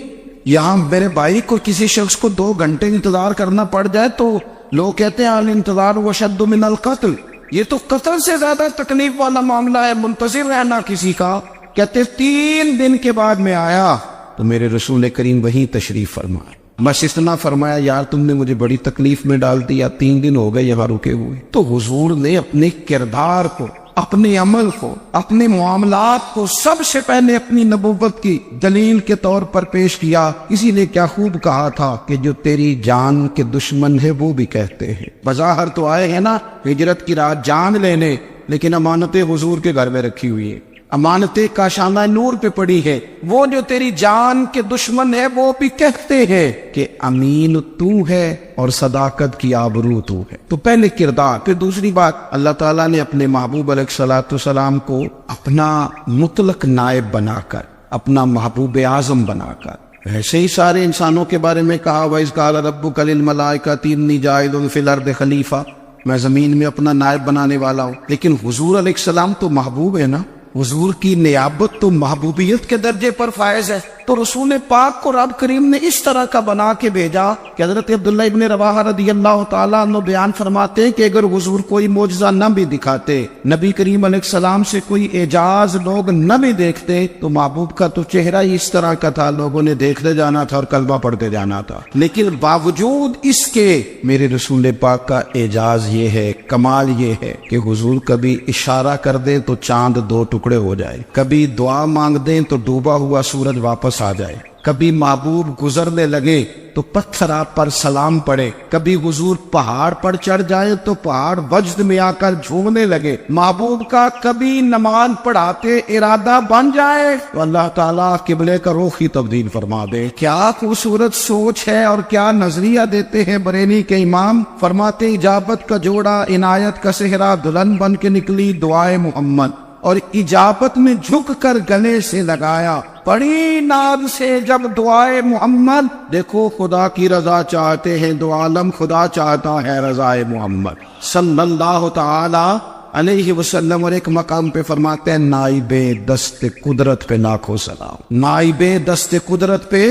یہاں میرے بھائی کو کسی شخص کو 2 گھنٹے انتظار کرنا پڑ جائے تو لوگ کہتے ہیں الانتظار وشد من القتل، یہ تو قتل سے زیادہ تکلیف والا معاملہ ہے، منتظر رہنا کسی کا۔ کہتے 3 دن کے بعد میں آیا تو میرے رسول کریم وہیں تشریف فرمایا، بس اتنا فرمایا یار تم نے مجھے بڑی تکلیف میں ڈال دیا، 3 دن ہو گئے یہاں رکے ہوئے۔ تو حضور نے اپنے کردار کو، اپنے عمل کو، اپنے معاملات کو سب سے پہلے اپنی نبوت کی دلیل کے طور پر پیش کیا۔ اسی لیے کیا خوب کہا تھا کہ جو تیری جان کے دشمن ہے وہ بھی کہتے ہیں، بظاہر تو آئے ہیں نا ہجرت کی رات جان لینے، لیکن امانتیں حضور کے گھر میں رکھی ہوئی ہیں، امانتیں کاشانہ نور پہ پڑی ہے۔ وہ جو تیری جان کے دشمن ہے وہ بھی کہتے ہیں کہ امین تو ہے اور صداقت کی آبرو تو ہے۔ تو پہلے کردار، پھر دوسری بات، اللہ تعالیٰ نے اپنے محبوب علیہ السلام کو اپنا مطلق نائب بنا کر، اپنا محبوب اعظم بنا کر، ایسے ہی سارے انسانوں کے بارے میں کہا وَإِذْ قَالَ رَبُّكَ لِلْمَلَائِكَةِ إِنِّي جَاعِلٌ فِي الْأَرْضِ خَلِيفَةً، میں زمین میں اپنا نائب بنانے والا ہوں۔ لیکن حضور علیہ السلام تو محبوب ہے نا، حضور کی نیابت تو محبوبیت کے درجے پر فائز ہے۔ تو رسول پاک کو رب کریم نے اس طرح کا بنا کے بھیجا کہ حضرت عبداللہ ابن رواحہ رضی اللہ تعالیٰ عنہ بیان فرماتے ہیں کہ اگر حضور کوئی معجزہ نہ بھی دکھاتے، نبی کریم علیہ السلام سے کوئی اعجاز لوگ نہ بھی دیکھتے، تو محبوب کا تو چہرہ ہی اس طرح کا تھا، لوگوں نے دیکھتے جانا تھا اور کلمہ پڑھتے جانا تھا۔ لیکن باوجود اس کے میرے رسول پاک کا اعجاز یہ ہے، کمال یہ ہے کہ حضور کبھی اشارہ کر دیں تو چاند دو ٹکڑے ہو جائے، کبھی دعا مانگ دیں تو ڈوبا ہوا سورج واپس آ جائے، کبھی محبوب گزرنے لگے تو پتھر آپ پر سلام پڑے، کبھی حضور پہاڑ پر چڑھ جائے تو پہاڑ وجد میں آ کر جھومنے لگے، محبوب کا کبھی نماز پڑھاتے ارادہ بن جائے تو اللہ تعالیٰ قبلے کا رخ ہی تبدیل فرما دے۔ کیا خوبصورت سوچ ہے اور کیا نظریہ دیتے ہیں بریلی کے امام۔ فرماتے اجابت کا جوڑا عنایت کا صحرا دلہن بن کے نکلی دعائے محمد، اور اجابت میں جھک کر گلے سے لگایا بڑی ناز سے جب دعائے محمد۔ دیکھو خدا کی رضا چاہتے ہیں، دو عالم خدا چاہتا ہے رضائے محمد صلی اللہ تعالی علیہ وسلم۔ اور ایک مقام پہ فرماتے ہیں نائب دست قدرت پہ لاکھوں سلام، نائب دست قدرت پہ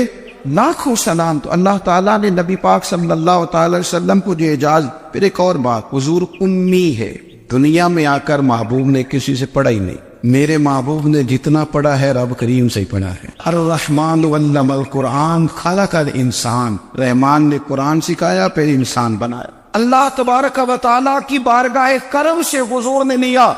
لاکھوں سلام۔ تو اللہ تعالیٰ نے نبی پاک صلی اللہ تعالی علیہ وسلم کو جو اعجاز۔ پھر ایک اور بات، حضور امی ہے، دنیا میں آ کر محبوب نے کسی سے پڑھا ہی نہیں۔ میرے محبوب نے جتنا پڑھا ہے رب کریم سے ہی پڑھا ہے۔ الرحمن علم القرآن خلق الانسان، رحمان نے قرآن سکھایا پھر انسان بنایا۔ اللہ تبارک و تعالیٰ کی بارگاہ کرم سے حضور نے لیا،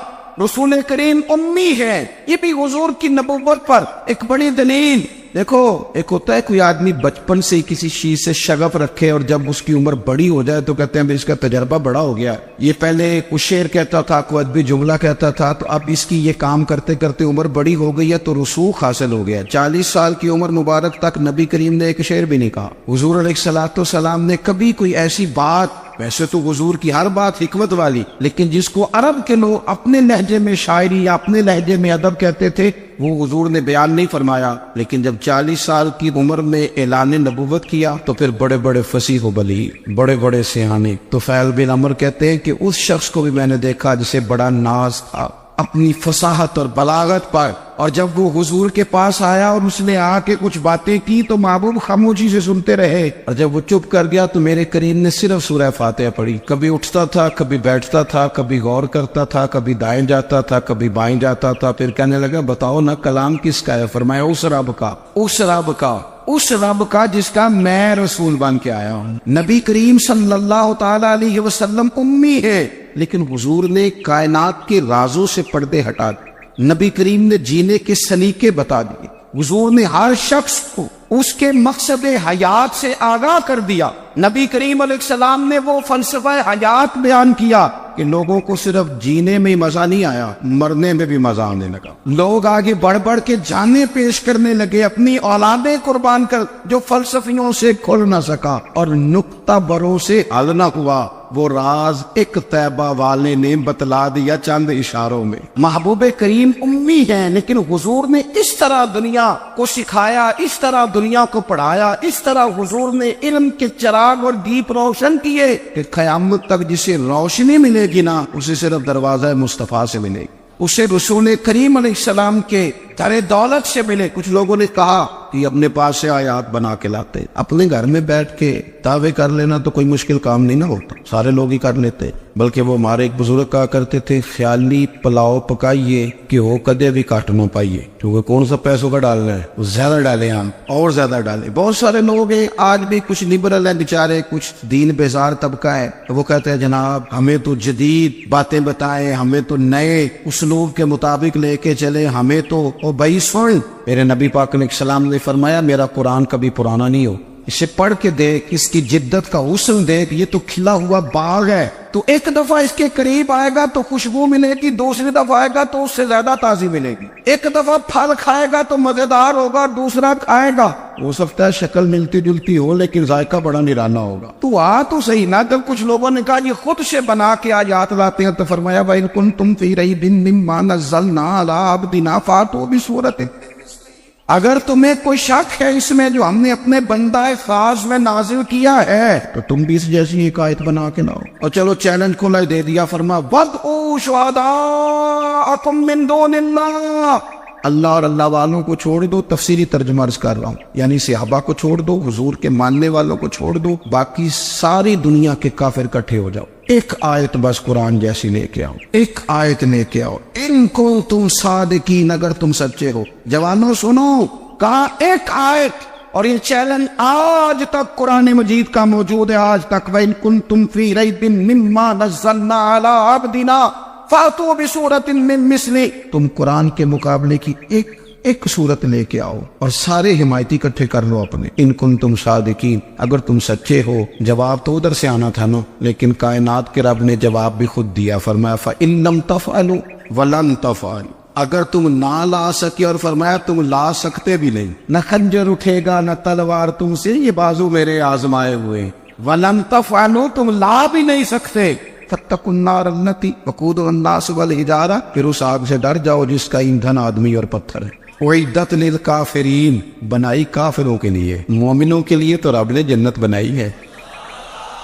رسول کریم امی ہے، یہ بھی حضور کی نبوت پر ایک بڑی دلیل۔ دیکھو ایک ہوتا ہے کوئی آدمی بچپن سے کسی چیز سے شغف رکھے اور جب اس کی عمر بڑی ہو جائے تو کہتے ہیں اس کا تجربہ بڑا ہو گیا، یہ پہلے کچھ شعر کہتا تھا، کوئی ادبی جملہ کہتا تھا، تو اب اس کی یہ کام کرتے کرتے عمر بڑی ہو گئی ہے تو رسوخ حاصل ہو گیا۔ 40 سال کی عمر مبارک تک نبی کریم نے ایک شعر بھی نہیں کہا۔ حضور علیہ الصلوۃ والسلام نے کبھی کوئی ایسی بات، ویسے تو حضور کی ہر بات حکمت والی، لیکن جس کو عرب کے لوگ اپنے لہجے میں شاعری یا اپنے لہجے میں ادب کہتے تھے، وہ حضور نے بیان نہیں فرمایا۔ لیکن جب 40 سال کی عمر میں اعلان نبوت کیا تو پھر بڑے بڑے فصیح و بلیغ، بڑے بڑے سیانے طفیل بن عمر کہتے ہیں کہ اس شخص کو بھی میں نے دیکھا جسے بڑا ناز تھا اپنی فصاحت اور بلاغت پر، اور جب وہ حضور کے پاس آیا اور اس نے آ کے کچھ باتیں کی تو محبوب خاموشی سے سنتے رہے، اور جب وہ چپ کر گیا تو میرے کریم نے صرف سورہ فاتحہ پڑھی۔ کبھی اٹھتا تھا، کبھی بیٹھتا تھا، کبھی غور کرتا تھا، کبھی دائیں جاتا تھا، کبھی بائیں جاتا تھا، پھر کہنے لگا بتاؤ نا کلام کس کا ہے؟ فرمایا اس رب کا، اس رب کا، اس رب کا جس کا میں رسول بن کے آیا ہوں۔ نبی کریم صلی اللہ تعالی علیہ وسلم امی ہے، لیکن حضور نے کائنات کے رازوں سے پردے ہٹا دیے، نبی کریم نے جینے کے سلیقے بتا دیے، حضور نے ہر شخص کو اس کے مقصد حیات سے آگاہ کر دیا۔ نبی کریم علیہ السلام نے وہ فلسفہ حیات بیان کیا کہ لوگوں کو صرف جینے میں مزہ نہیں آیا، مرنے میں بھی مزہ آنے لگا۔ لوگ آگے بڑھ بڑھ کے جانیں پیش کرنے لگے، اپنی اولادیں قربان کر، جو فلسفیوں سے کھل نہ سکا اور نقطہ بروں سے حل نہ ہوا، وہ راز ایک طیبہ والے نے بتلا دیا چند اشاروں میں۔ محبوب کریم امی ہیں، لیکن حضور نے اس طرح دنیا کو سکھایا، اس طرح دنیا کو پڑھایا، اس طرح حضور نے علم کے چراغ اور دیپ روشن کیے کہ قیامت تک جسے روشنی ملے گی نا، اسے صرف دروازہ مصطفیٰ سے ملے گی، اسے رسول کریم علیہ السلام کے در دولت سے ملے۔ کچھ لوگوں نے کہا کہ اپنے پاس سے آیات بنا کے لاتے، اپنے گھر میں بیٹھ کے دعوے کر لینا تو کوئی مشکل کام نہیں نہ ہوتا، سارے لوگ ہی کر لیتے۔ بلکہ وہ ہمارے ایک بزرگ کہا کرتے تھے خیالی پلاؤ پکائیے کہ ہو کدے بھی کاٹ نہ پائیے، کیونکہ کون سا پیسوں کا ڈالنا ہے، وہ زیادہ ڈالیں آپ اور زیادہ ڈالیں۔ بہت سارے لوگ ہیں آج بھی، کچھ لبرل ہیں بیچارے، کچھ دین بیزار طبقہ ہے، وہ کہتے ہیں جناب ہمیں تو جدید باتیں بتائیں، ہمیں تو نئے اسلوب کے مطابق لے کے چلے، ہمیں تو او بھائی سن، میرے نبی پاک علیہ السلام نے فرمایا میرا قرآن کبھی پرانا نہیں ہو، اسے پڑھ کے دیکھ، اس کی جدت کا حسن دیکھ، یہ تو کھلا ہوا باغ ہے، تو ایک دفعہ اس کے قریب آئے گا تو خوشبو ملے گی، دوسری دفعہ آئے گا تو اس سے زیادہ تازی ملے گی، ایک دفعہ پھل کھائے گا تو مزیدار ہوگا، دوسرا کھائے گا ہو سکتا ہے شکل ملتی جلتی ہو لیکن ذائقہ بڑا نرالا ہوگا۔ تو آ تو صحیح نا۔ جب کچھ لوگوں نے کہا یہ خود سے بنا کے آیات لاتے ہیں تو فرمایا وَإِن كُنتُمْ فِي رَيْبٍ مِّمَّا نَزَّلْنَا عَلَىٰ عَبْدِنَا فَأْتُوا بِسُورَةٍ، اگر تمہیں کوئی شک ہے اس میں جو ہم نے اپنے بندہ خاص میں نازل کیا ہے تو تم بھی اس جیسی ایک آیت بنا کے لاؤ۔ اور چلو چیلنج کھلا دے دیا، فرما وَادْعُوا شُهَدَاءَكُم مِّن دُونِ اللَّهِ، اللہ اور اللہ والوں کو چھوڑ دو، تفسیری ترجمہ عرض کر رہا ہوں، یعنی صحابہ کو چھوڑ دو، حضور کے ماننے والوں کو چھوڑ دو، باقی ساری دنیا کے کافر اکٹھے ہو جاؤ، ایک آیت بس قرآن جیسی لے کے آؤ، ایک آیت لے کے آؤ، ان کنتم صادقین، اگر تم سچے ہو۔ جوانوں سنو، کہا ایک آیت، اور یہ چیلنج آج تک قرآن مجید کا موجود ہے، آج تک۔ وَإِن كُنتُمْ فِي رَيْبٍ مِّمَّا نَزَّلْنَا عَلَىٰ عَبْدِنَا فَأْتُوا بِسُورَةٍ مِّن مِّثْلِهِ، تم قرآن کے مقابلے کی ایک صورت لے کے آؤ اور سارے حمایتی اکٹھے کر لو اپنے۔ ان کنتم صادقین، اگر تم سچے ہو۔ جواب تو ادھر سے آنا تھا نا، لیکن کائنات کے رب نے جواب بھی خود دیا، فرمایا فَإِن لَّمْ تَفْعَلُوا وَلَن تَفْعَلُوا، اگر تم نہ لا سکے، اور فرمایا تم لا سکتے بھی نہیں، نہ خنجر اٹھے گا نہ تلوار تم سے، یہ بازو میرے آزمائے ہوئے، وَلَن تَفْعَلُوا، تم لا بھی نہیں سکتے، فَاتَّقُوا النَّارَ الَّتِي وَقُودُهَا النَّاسُ وَالْحِجَارَةُ، پھر اس آگ سے ڈر جاؤ جس کا ایندھن آدمی اور پتھر ہے۔ اعدت للکافرین، بنائی کافروں کے لیے، مومنوں کے لیے تو رب نے جنت بنائی ہے۔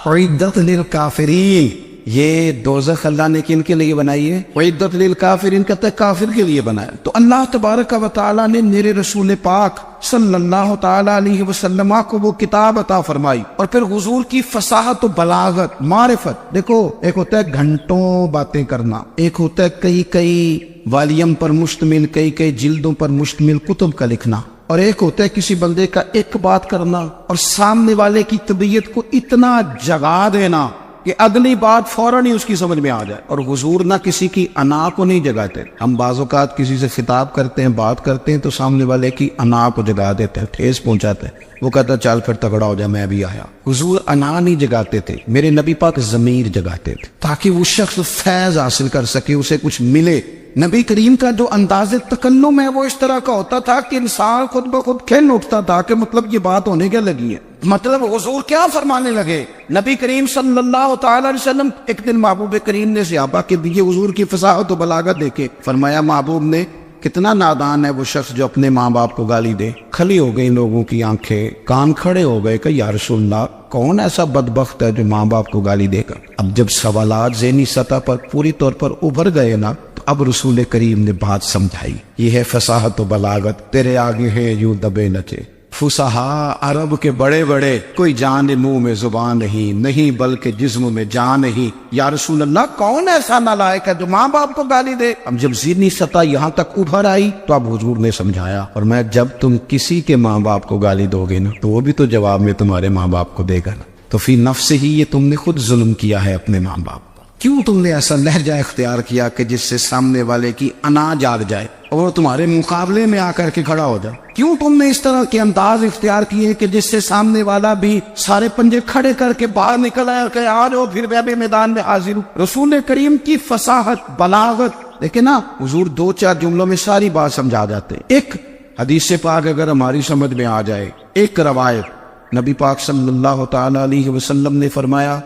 اعدت للکافرین، یہ دوزخ اللہ نے کن کے لیے بنائی ہے؟ اعدت للکافرین کہتا ہے کافر کے لیے بنایا۔ تو اللہ تبارک و تعالیٰ نے میرے رسول پاک صلی اللہ تعالیٰ علیہ وسلم کو وہ کتاب عطا فرمائی، اور پھر حضور کی فصاحت و بلاغت، معرفت۔ دیکھو، ایک ہوتا ہے گھنٹوں باتیں کرنا، ایک ہوتا ہے کئی والیم پر مشتمل، کئی جلدوں پر مشتمل کتب کا لکھنا، اور ایک ہوتا ہے کسی بندے کا ایک بات کرنا اور سامنے والے کی طبیعت کو اتنا جگا دینا کہ اگلی بات فوراً ہی اس کی سمجھ میں آ جائے۔ اور حضور نہ کسی کی انا کو نہیں جگاتے۔ ہم بعض اوقات کسی سے خطاب کرتے ہیں، بات کرتے ہیں، تو سامنے والے کی انا کو جگا دیتے ہیں، ٹھیس پہنچاتے ہیں، وہ کہتا چل پھر تگڑا ہو جائے میں بھی آیا۔ حضور انا نہیں جگاتے تھے، میرے نبی پاک ضمیر جگاتے تھے، تاکہ وہ شخص فیض حاصل کر سکے، اسے کچھ ملے۔ نبی کریم کا جو انداز تکلم ہے وہ اس طرح کا ہوتا تھا کہ انسان خود بخود کھل اٹھتا تھا کہ مطلب یہ بات ہونے کیا لگی ہے، مطلب حضور کیا فرمانے لگے۔ نبی کریم صلی اللہ تعالی علیہ وسلم، ایک دن محبوب کریم نے صحابہ کے دیے حضور کی فصاحت و بلاغت دیکھے، فرمایا محبوب نے کتنا نادان ہے وہ شخص جو اپنے ماں باپ کو گالی دے۔ کھلی ہو گئی لوگوں کی آنکھیں، کان کھڑے ہو گئے کہ یا رسول اللہ کون ایسا بدبخت ہے جو ماں باپ کو گالی دے گا۔ اب جب سوالات ذہنی سطح پر پوری طور پر ابھر گئے نا، تو اب رسول کریم نے بات سمجھائی۔ یہ ہے فصاحت و بلاغت، تیرے آگے ہے یوں دبے نچے۔ فصحا عرب کے بڑے بڑے، کوئی جان منہ میں زبان نہیں بلکہ جسم میں جان نہیں۔ یا رسول اللہ کون ایسا نالائق ہے جو ماں باپ کو گالی دے؟ اب جب ذہنی سطح یہاں تک ابھر آئی تو اب حضور نے سمجھایا، اور میں جب تم کسی کے ماں باپ کو گالی دو گے نا، تو وہ بھی تو جواب میں تمہارے ماں باپ کو دے گا نا، تو فی نفس ہی یہ تم نے خود ظلم کیا ہے اپنے ماں باپ۔ کیوں تم نے ایسا لہجہ اختیار کیا کہ جس سے سامنے والے کی انا جاگ جائے اور وہ تمہارے مقابلے میں آ کر کے کھڑا ہو جائے؟ کیوں تم نے اس طرح کے انداز اختیار کیے کہ جس سے سامنے والا بھی سارے پنجے کھڑے کر کے باہر نکل آیا کہ آ جاؤ پھر میں بھی میدان میں حاضر ہوں؟ رسول کریم کی فصاحت، بلاغت دیکھیں نا، حضور 2-4 جملوں میں ساری بات سمجھا جاتے۔ ایک حدیث پاک اگر ہماری سمجھ میں آ جائے، ایک روایت، نبی پاک صلی اللہ تعالی علیہ وسلم نے فرمایا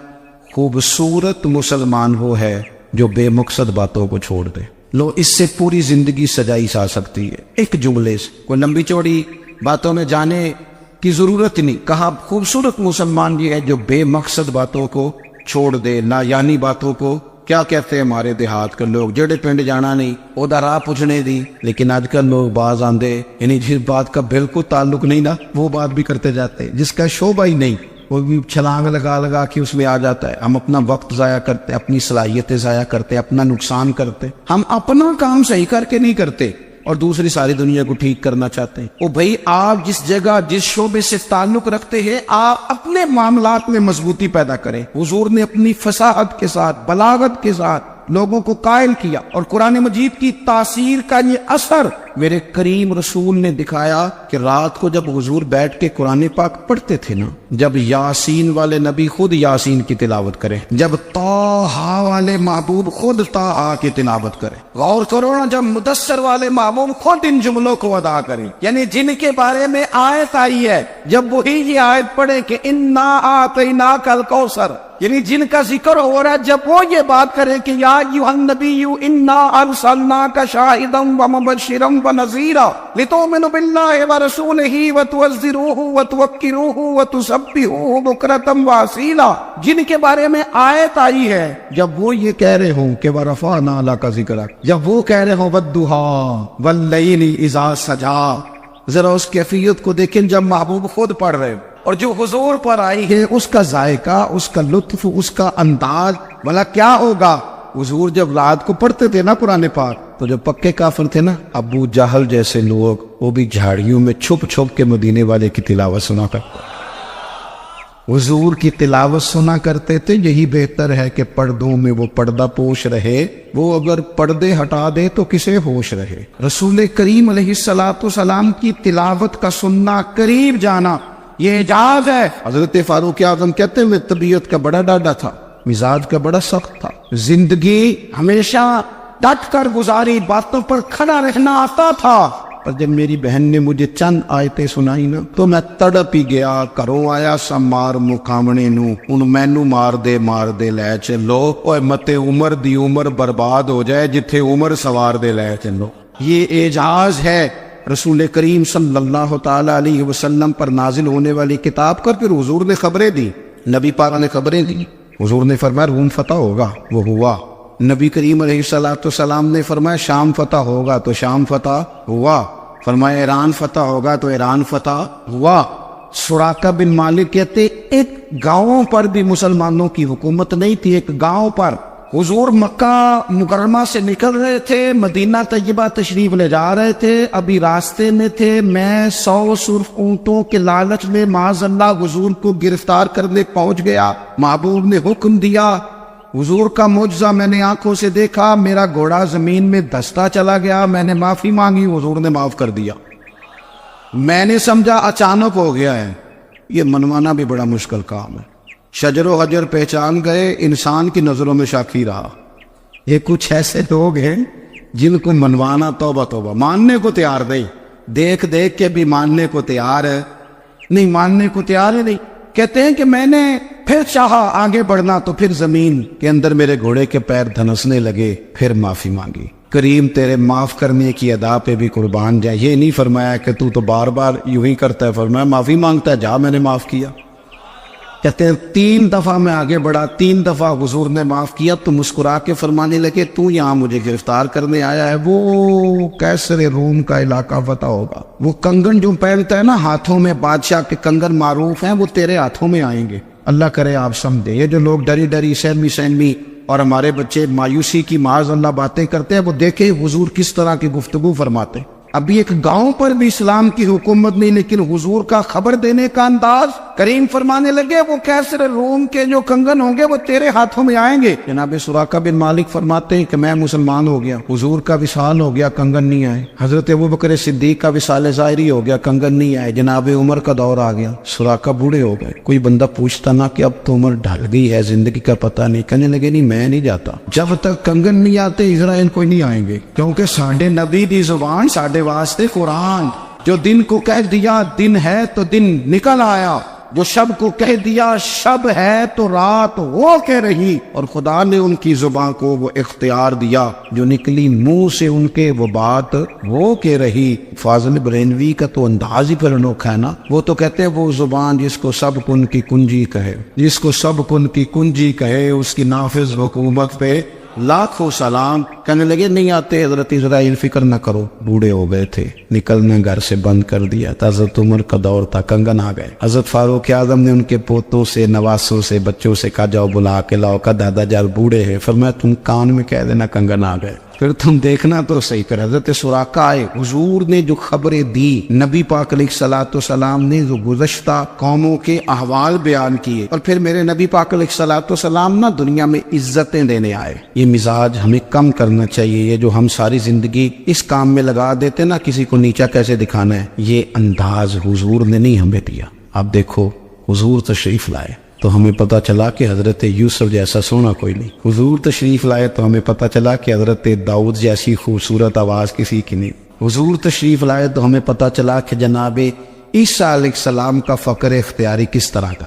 خوبصورت مسلمان وہ ہے جو بے مقصد باتوں کو چھوڑ دے۔ لو، اس سے پوری زندگی سجائی جا سکتی ہے ایک جملے سے، کوئی لمبی چوڑی باتوں میں جانے کی ضرورت نہیں۔ کہا خوبصورت مسلمان یہ ہے جو بے مقصد باتوں کو چھوڑ دے، لا یعنی باتوں کو۔ کیا کہتے ہیں ہمارے دیہات کے لوگ، جڑے پنڈ جانا نہیں اودا راہ پوچھنے دی، لیکن آج کل لوگ باز آندے، یعنی جس بات کا بالکل تعلق نہیں نا وہ بات بھی کرتے جاتے ہیں، جس کا شعبہ ہی نہیں وہ بھی چھلانگ لگا کے اس میں آ جاتا ہے۔ ہم اپنا وقت ضائع کرتے، اپنی صلاحیتیں ضائع کرتے، اپنا نقصان کرتے، ہم اپنا کام صحیح کر کے نہیں کرتے اور دوسری ساری دنیا کو ٹھیک کرنا چاہتے ہیں۔ او بھائی، آپ جس جگہ جس شعبے سے تعلق رکھتے ہیں آپ اپنے معاملات میں مضبوطی پیدا کریں۔ حضور نے اپنی فصاحت کے ساتھ، بلاغت کے ساتھ لوگوں کو قائل کیا، اور قرآن مجید کی تاثیر کا یہ اثر میرے کریم رسول نے دکھایا کہ رات کو جب حضور بیٹھ کے قرآن پاک پڑھتے تھے نا، جب یاسین والے نبی خود یاسین کی تلاوت کریں، جب طٰہٰ والے محبوب خود طٰہٰ کی تلاوت کریں، غور کرو نا، جب مدثر والے محبوب خود ان جملوں کو ادا کریں، یعنی جن کے بارے میں آیت آئی ہے، جب وہی یہ آیت پڑھیں کہ اِنَّا أَعْطَيْنَاكَ الْكَوْثَرَ، یعنی جن کا ذکر ہو رہا ہے، جب وہ یہ بات کرے کہ یا ایھا النبی انا ارسلناک شاہدا ومبشرا ونذیرا لتؤمنوا باللہ ورسولہ وتعزروہ وتوقروہ وتسبحوہ بکرۃ واصیلا، جن کے بارے میں آیت آئی ہے جب وہ یہ کہہ رہے ہوں کہ ورفعنا لک ذکرک، جب وہ کہہ رہے ہوں والضحیٰ واللیل اذا سجا، ذرا اس کیفیت کو دیکھیں جب محبوب خود پڑھ رہے ہوں، اور جو حضور پر آئی ہے اس کا ذائقہ، اس کا لطف، اس کا انداز، بھلا کیا ہوگا؟ حضور جب رات کو پڑھتے تھے نا قرآن پاک، تو جو پکے کافر تھے نا، ابو جہل جیسے لوگ، وہ بھی جھاڑیوں میں چھپ چھپ کے مدینے والے کی تلاوت سنا کرتے، حضور کی تلاوت سنا کرتے تھے۔ یہی بہتر ہے کہ پردوں میں وہ پردہ پوش رہے، وہ اگر پردے ہٹا دے تو کسے ہوش رہے۔ رسول کریم علیہ السلام کی تلاوت کا سننا، قریب جانا، یہ اعجاز ہے۔ حضرت فاروق اعظم کہتے ہیں میں طبیعت کا بڑا ڈاڈا تھا، مزاج کا بڑا سخت تھا، زندگی ہمیشہ ڈٹ کر گزاری، باتوں پر کھڑا رہنا آتا تھا، پر جب میری بہن نے مجھے چند آیتیں سنائی نا تو میں تڑپ ہی گیا۔ کروں آیا سا مار مقامنے نو، ان مینو مار دے لے چلو، اوے متے عمر دی عمر برباد ہو جائے جتھے عمر سوار دے لے چلو۔ یہ اعجاز ہے رسول کریم صلی اللہ تعالی علیہ وسلم پر نازل ہونے والی کتاب کر۔ پھر حضور نے خبریں دی، نبی پاک نے خبریں دی، حضور نے فرمایا روم فتح ہوگا، وہ ہوا۔ نبی کریم علیہ السلام نے فرمایا شام فتح ہوگا، تو شام فتح ہوا۔ فرمایا ایران فتح ہوگا، تو ایران فتح ہوا۔ سراقہ بن مالک کہتے ایک گاؤں پر بھی مسلمانوں کی حکومت نہیں تھی، ایک گاؤں پر حضور مکہ مکرمہ سے نکل رہے تھے، مدینہ طیبہ تشریف لے جا رہے تھے، ابھی راستے میں تھے، میں 100 سرخ اونٹوں کے لالچ میں معاذ اللہ حضور کو گرفتار کرنے پہنچ گیا۔ محبوب نے حکم دیا، حضور کا معجزہ میں نے آنکھوں سے دیکھا، میرا گھوڑا زمین میں دھستا چلا گیا، میں نے معافی مانگی، حضور نے معاف کر دیا۔ میں نے سمجھا اچانک ہو گیا ہے، یہ منوانا بھی بڑا مشکل کام ہے۔ شجر و حجر پہچان گئے، انسان کی نظروں میں شاکی رہا۔ یہ کچھ ایسے لوگ ہیں جن کو منوانا توبہ توبہ، ماننے کو تیار نہیں، دیکھ دیکھ کے بھی ماننے کو تیار ہے نہیں، ماننے کو تیار ہے نہیں۔ کہتے ہیں کہ میں نے پھر چاہا آگے بڑھنا تو پھر زمین کے اندر میرے گھوڑے کے پیر دھنسنے لگے، پھر معافی مانگی۔ کریم تیرے معاف کرنے کی ادا پہ بھی قربان جائے، یہ نہیں فرمایا کہ تو بار بار یوں ہی کرتا ہے، فرمایا معافی مانگتا ہے، جا میں نے معاف کیا۔ کہتے ہیں 3 دفعہ میں آگے بڑھا، 3 دفعہ حضور نے معاف کیا تو مسکرا کے فرمانے لگے تو یہاں مجھے گرفتار کرنے آیا ہے، وہ کیسر روم کا علاقہ فتح ہوگا، وہ کنگن جو پہنتا ہے نا ہاتھوں میں، بادشاہ کے کنگن معروف ہیں، وہ تیرے ہاتھوں میں آئیں گے۔ اللہ کرے آپ سمجھے، یہ جو لوگ ڈری ڈری سہمی اور ہمارے بچے مایوسی کی معاذ اللہ باتیں کرتے ہیں، وہ دیکھیں حضور کس طرح کی گفتگو فرماتے۔ ابھی ایک گاؤں پر بھی اسلام کی حکومت نہیں، لیکن حضور کا خبر دینے کا انداز، کریم فرمانے لگے وہ کیسر روم کے جو کنگن ہوں گے وہ تیرے ہاتھوں میں آئیں گے۔ جناب سراقہ بن مالک فرماتے ہیں کہ میں مسلمان ہو گیا، حضور کا وصال ہو گیا، کنگن نہیں آئے۔ حضرت ابوبکر صدیق کا وصال ظاہری ہو گیا، کنگن نہیں آئے۔ جناب عمر کا دور آ گیا، سراقہ بوڑھے ہو گئے، کوئی بندہ پوچھتا نہ کہ اب تو عمر ڈھل گئی ہے، زندگی کا پتہ نہیں، کہنے لگے نہیں میں نہیں جاتا، جب تک کنگن نہیں آتے اسرائیل کوئی نہیں آئیں گے، کیونکہ ساڈے نبی دی زبان ساڈے واسطے قرآن، جو دن کو کہہ دیا دن ہے تو دن نکل آیا، جو شب کو کہہ دیا شب ہے تو رات ہو کے رہی، اور خدا نے ان کی زبان کو وہ اختیار دیا، جو نکلی منہ سے ان کے وہ بات ہو کے رہی۔ فاضل برینوی کا تو انداز ہی پھر انوکھا ہے نا، وہ تو کہتے ہیں وہ زبان جس کو سب کن کی کنجی کہے، جس کو سب کن کی کنجی کہے، اس کی نافذ حکومت پہ لاکھوں سلام۔ کہنے لگے نہیں آتے حضرت اسرائیل، فکر نہ کرو، بوڑھے ہو گئے تھے، نکلنا گھر سے بند کر دیا تھا، حضرت عمر کا دور تھا، کنگن آ گئے۔ حضرت فاروق اعظم نے ان کے پوتوں سے، نواسوں سے، بچوں سے کہا جاؤ بلا کے لاؤ، کا دادا جان بوڑھے ہیں، فرمایا تم کان میں کہہ دینا کنگن آ گئے، پھر تم دیکھنا تو صحیح کر۔ حضرت سراقہ آئے، حضور نے جو خبریں دی، نبی پاک علیہ السلام نے جو گزشتہ قوموں کے احوال بیان کیے، اور پھر میرے نبی پاک علیہ السلام نا دنیا میں عزتیں دینے آئے۔ یہ مزاج ہمیں کم کرنا چاہیے، یہ جو ہم ساری زندگی اس کام میں لگا دیتے نا کسی کو نیچا کیسے دکھانا ہے، یہ انداز حضور نے نہیں ہمیں دیا۔ اب دیکھو حضور تشریف لائے تو ہمیں پتہ چلا کہ حضرت یوسف جیسا سونا کوئی نہیں، حضور تشریف لائے تو ہمیں پتہ چلا کہ حضرت داؤد جیسی خوبصورت آواز کسی کی نہیں، حضور تشریف لائے تو ہمیں پتہ چلا کہ جناب عیسیٰ علیہ السلام کا فقر اختیاری کس طرح کا،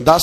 10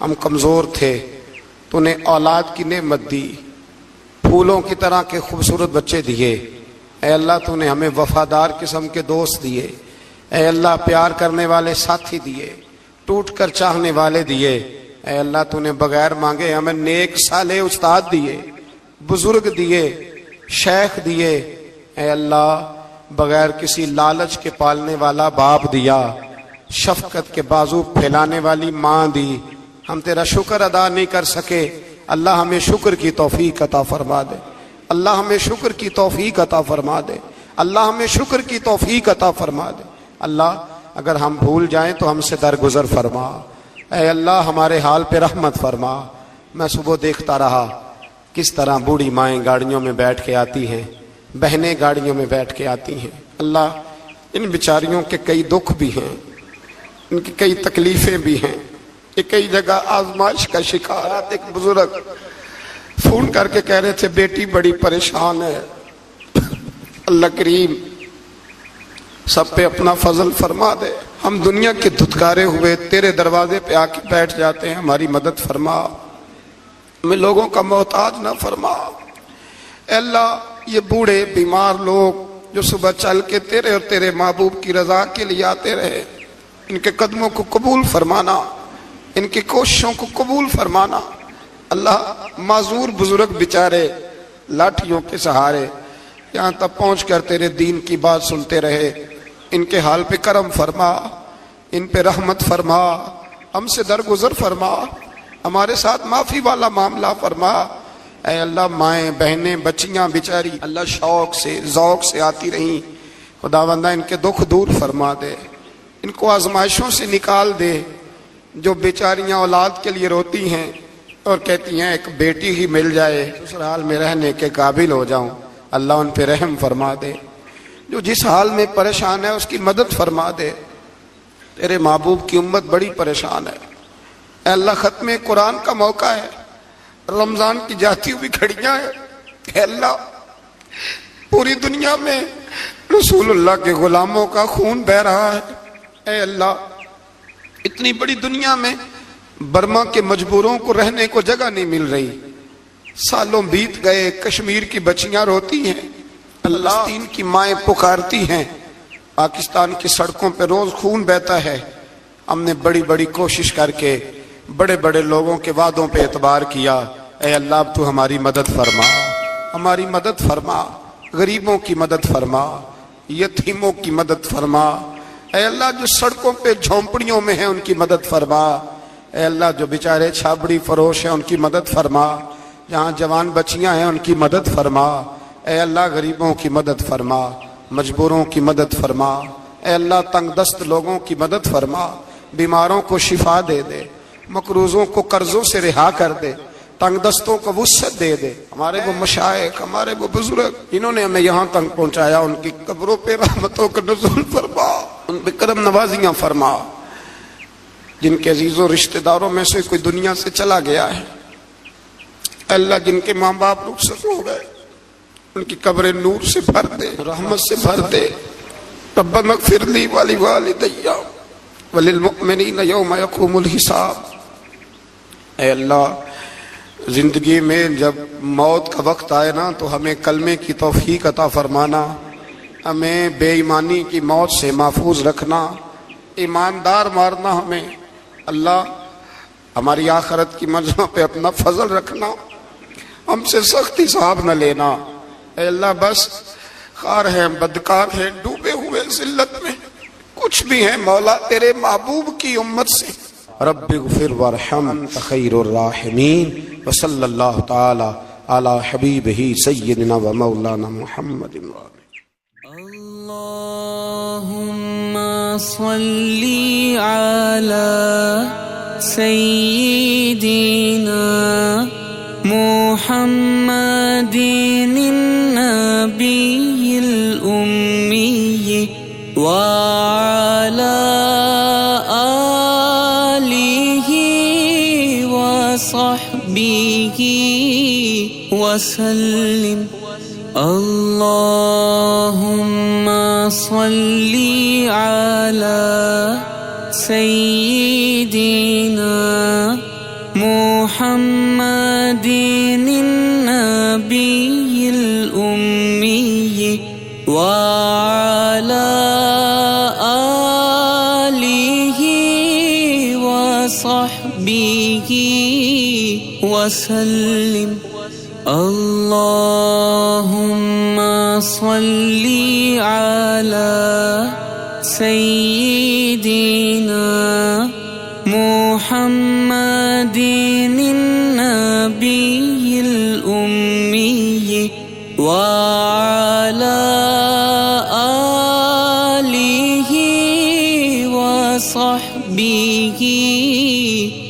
ہم کمزور تھے، تو نے اولاد کی نعمت دی، پھولوں کی طرح کے خوبصورت بچے دیے۔ اے اللہ تو نے ہمیں وفادار قسم کے دوست دیے، اے اللہ پیار کرنے والے ساتھی دیے، ٹوٹ کر چاہنے والے دیے۔ اے اللہ تو نے بغیر مانگے ہمیں نیک صالح استاد دیے، بزرگ دیے، شیخ دیے۔ اے اللہ بغیر کسی لالچ کے پالنے والا باپ دیا، شفقت کے بازو پھیلانے والی ماں دی۔ ہم تیرا شکر ادا نہیں کر سکے، اللہ ہمیں شکر کی توفیق عطا فرما دے، اللہ ہمیں شکر کی توفیق عطا فرما دے، اللہ ہمیں شکر کی توفیق عطا فرما دے۔ اللہ اگر ہم بھول جائیں تو ہم سے درگزر فرما، اے اللہ ہمارے حال پہ رحمت فرما۔ میں صبح دیکھتا رہا کس طرح بوڑھی مائیں گاڑیوں میں بیٹھ کے آتی ہیں، بہنیں گاڑیوں میں بیٹھ کے آتی ہیں۔ اللہ ان بیچاریوں کے کئی دکھ بھی ہیں، ان کی کئی تکلیفیں بھی ہیں، یہ کئی جگہ آزمائش کا شکار۔ ایک بزرگ فون کر کے کہہ رہے تھے بیٹی بڑی پریشان ہے، اللہ کریم سب پہ اپنا فضل فرما دے۔ ہم دنیا کے دھتکارے ہوئے تیرے دروازے پہ آ کے بیٹھ جاتے ہیں، ہماری مدد فرما، ہمیں لوگوں کا محتاج نہ فرما۔ اے اللہ یہ بوڑھے بیمار لوگ جو صبح چل کے تیرے اور تیرے محبوب کی رضا کے لیے آتے رہے، ان کے قدموں کو قبول فرمانا، ان کی کوششوں کو قبول فرمانا۔ اللہ معذور بزرگ بیچارے لاٹھیوں کے سہارے یہاں تک پہنچ کر تیرے دین کی بات سنتے رہے، ان کے حال پہ کرم فرما، ان پہ رحمت فرما، ہم سے درگزر فرما، ہمارے ساتھ معافی والا معاملہ فرما۔ اے اللہ مائیں بہنیں بچیاں بیچاری اللہ شوق سے ذوق سے آتی رہیں، خداوندہ ان کے دکھ دور فرما دے، ان کو آزمائشوں سے نکال دے۔ جو بیچاریاں اولاد کے لیے روتی ہیں اور کہتی ہیں ایک بیٹی ہی مل جائے سسرال میں رہنے کے قابل ہو جاؤں، اللہ ان پہ رحم فرما دے۔ جو جس حال میں پریشان ہے اس کی مدد فرما دے، تیرے محبوب کی امت بڑی پریشان ہے۔ اے اللہ ختم قرآن کا موقع ہے، رمضان کی جاتی ہوئی گھڑیاں ہیں، اے اللہ پوری دنیا میں رسول اللہ کے غلاموں کا خون بہ رہا ہے۔ اے اللہ اتنی بڑی دنیا میں برما کے مجبوروں کو رہنے کو جگہ نہیں مل رہی، سالوں بیت گئے، کشمیر کی بچیاں روتی ہیں، اللہ فلسطین کی مائیں پکارتی ہیں، پاکستان کی سڑکوں پہ روز خون بہتا ہے۔ ہم نے بڑی بڑی کوشش کر کے بڑے بڑے لوگوں کے وعدوں پہ اعتبار کیا، اے اللہ اب تو ہماری مدد فرما، ہماری مدد فرما، غریبوں کی مدد فرما، یتیموں کی مدد فرما۔ اے اللہ جو سڑکوں پہ جھونپڑیوں میں ہیں ان کی مدد فرما، اے اللہ جو بیچارے چھابڑی فروش ہیں ان کی مدد فرما، جہاں جوان بچیاں ہیں ان کی مدد فرما۔ اے اللہ غریبوں کی مدد فرما، مجبوروں کی مدد فرما، اے اللہ تنگ دست لوگوں کی مدد فرما، بیماروں کو شفا دے دے، مقروضوں کو قرضوں سے رہا کر دے، تنگ دستوں کو وسعت دے دے۔ ہمارے وہ مشائخ، ہمارے وہ بزرگ جنہوں نے ہمیں یہاں تک پہنچایا ان کی قبروں پہ رحمتوں کا نزول فرما، ان پہ کرم نوازیاں فرما۔ جن کے عزیزوں رشتہ داروں میں سے کوئی دنیا سے چلا گیا ہے، اللہ جن کے ماں باپ رخصت ہو گئے ان کی قبریں نور سے بھر دے، رحمت سے بھر دے۔ ربنا اغفر لی ولوالدی وللمؤمنین یوم یقوم الحساب۔ اے اللہ زندگی میں جب موت کا وقت آئے نا تو ہمیں کلمے کی توفیق عطا فرمانا، ہمیں بے ایمانی کی موت سے محفوظ رکھنا، ایماندار مارنا ہمیں۔ اللہ ہماری آخرت کی منزلوں پہ اپنا فضل رکھنا، ہم سے سخت حساب نہ لینا۔ اے اللہ بس خار ہیں، بدکار ہیں، ڈوبے ہوئے ذلت میں کچھ بھی ہیں مولا تیرے محبوب کی امت سے۔ رب اغفر وارحم انت خیر الراحمین، وصلی اللہ تعالی علی حبیبہ سیدنا و مولانا محمد۔ اللہم صلی علی سیدنا محمد النبی الأمی وعلى آلہ وصحبہ وسلم۔ اللہم صلی علی سیدنا وصحبه وسلم. اللهم صل على سيدنا محمد النبي الأمي وعلى آله وصحبه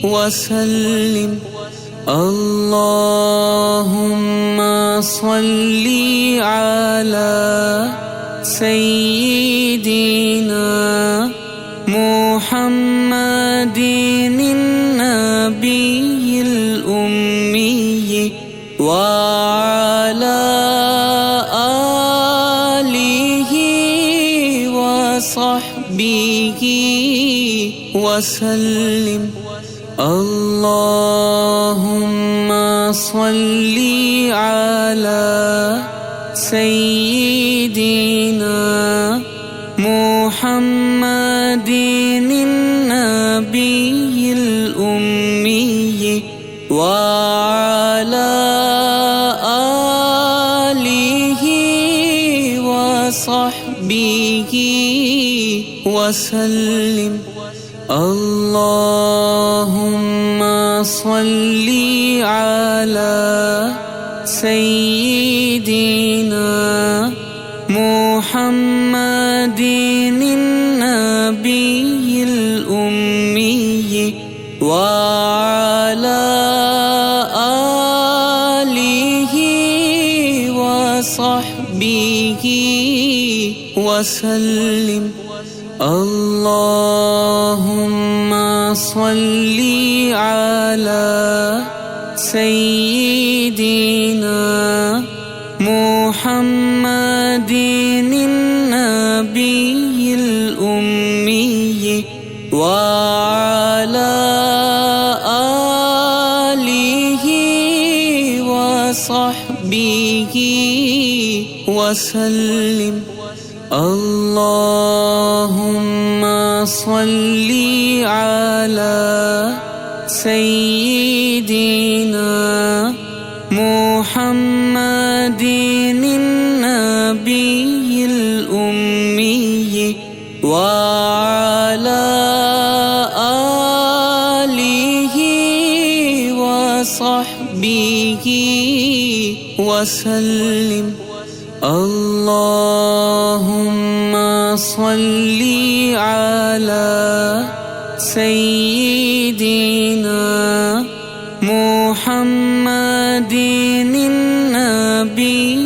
وسلم. اللهم صل على سيدنا محمد النبي الأمي وعلى آله وصحبه وسلم. اللهم صل على سيدنا محمد النبي الأمي وعلى آله وصحبه وسلم. اللهم صل على سيدنا محمد النبي الأمي وعلى آله وصحبه وسلم. اللهم صل على سيدنا محمد النبي الأمي وعلى آله وصحبه وسلم. اللهم صل على سيدنا محمد النبي الأمي وعلى آله وصحبه وسلم. اللهم صل على سيدنا محمد النبي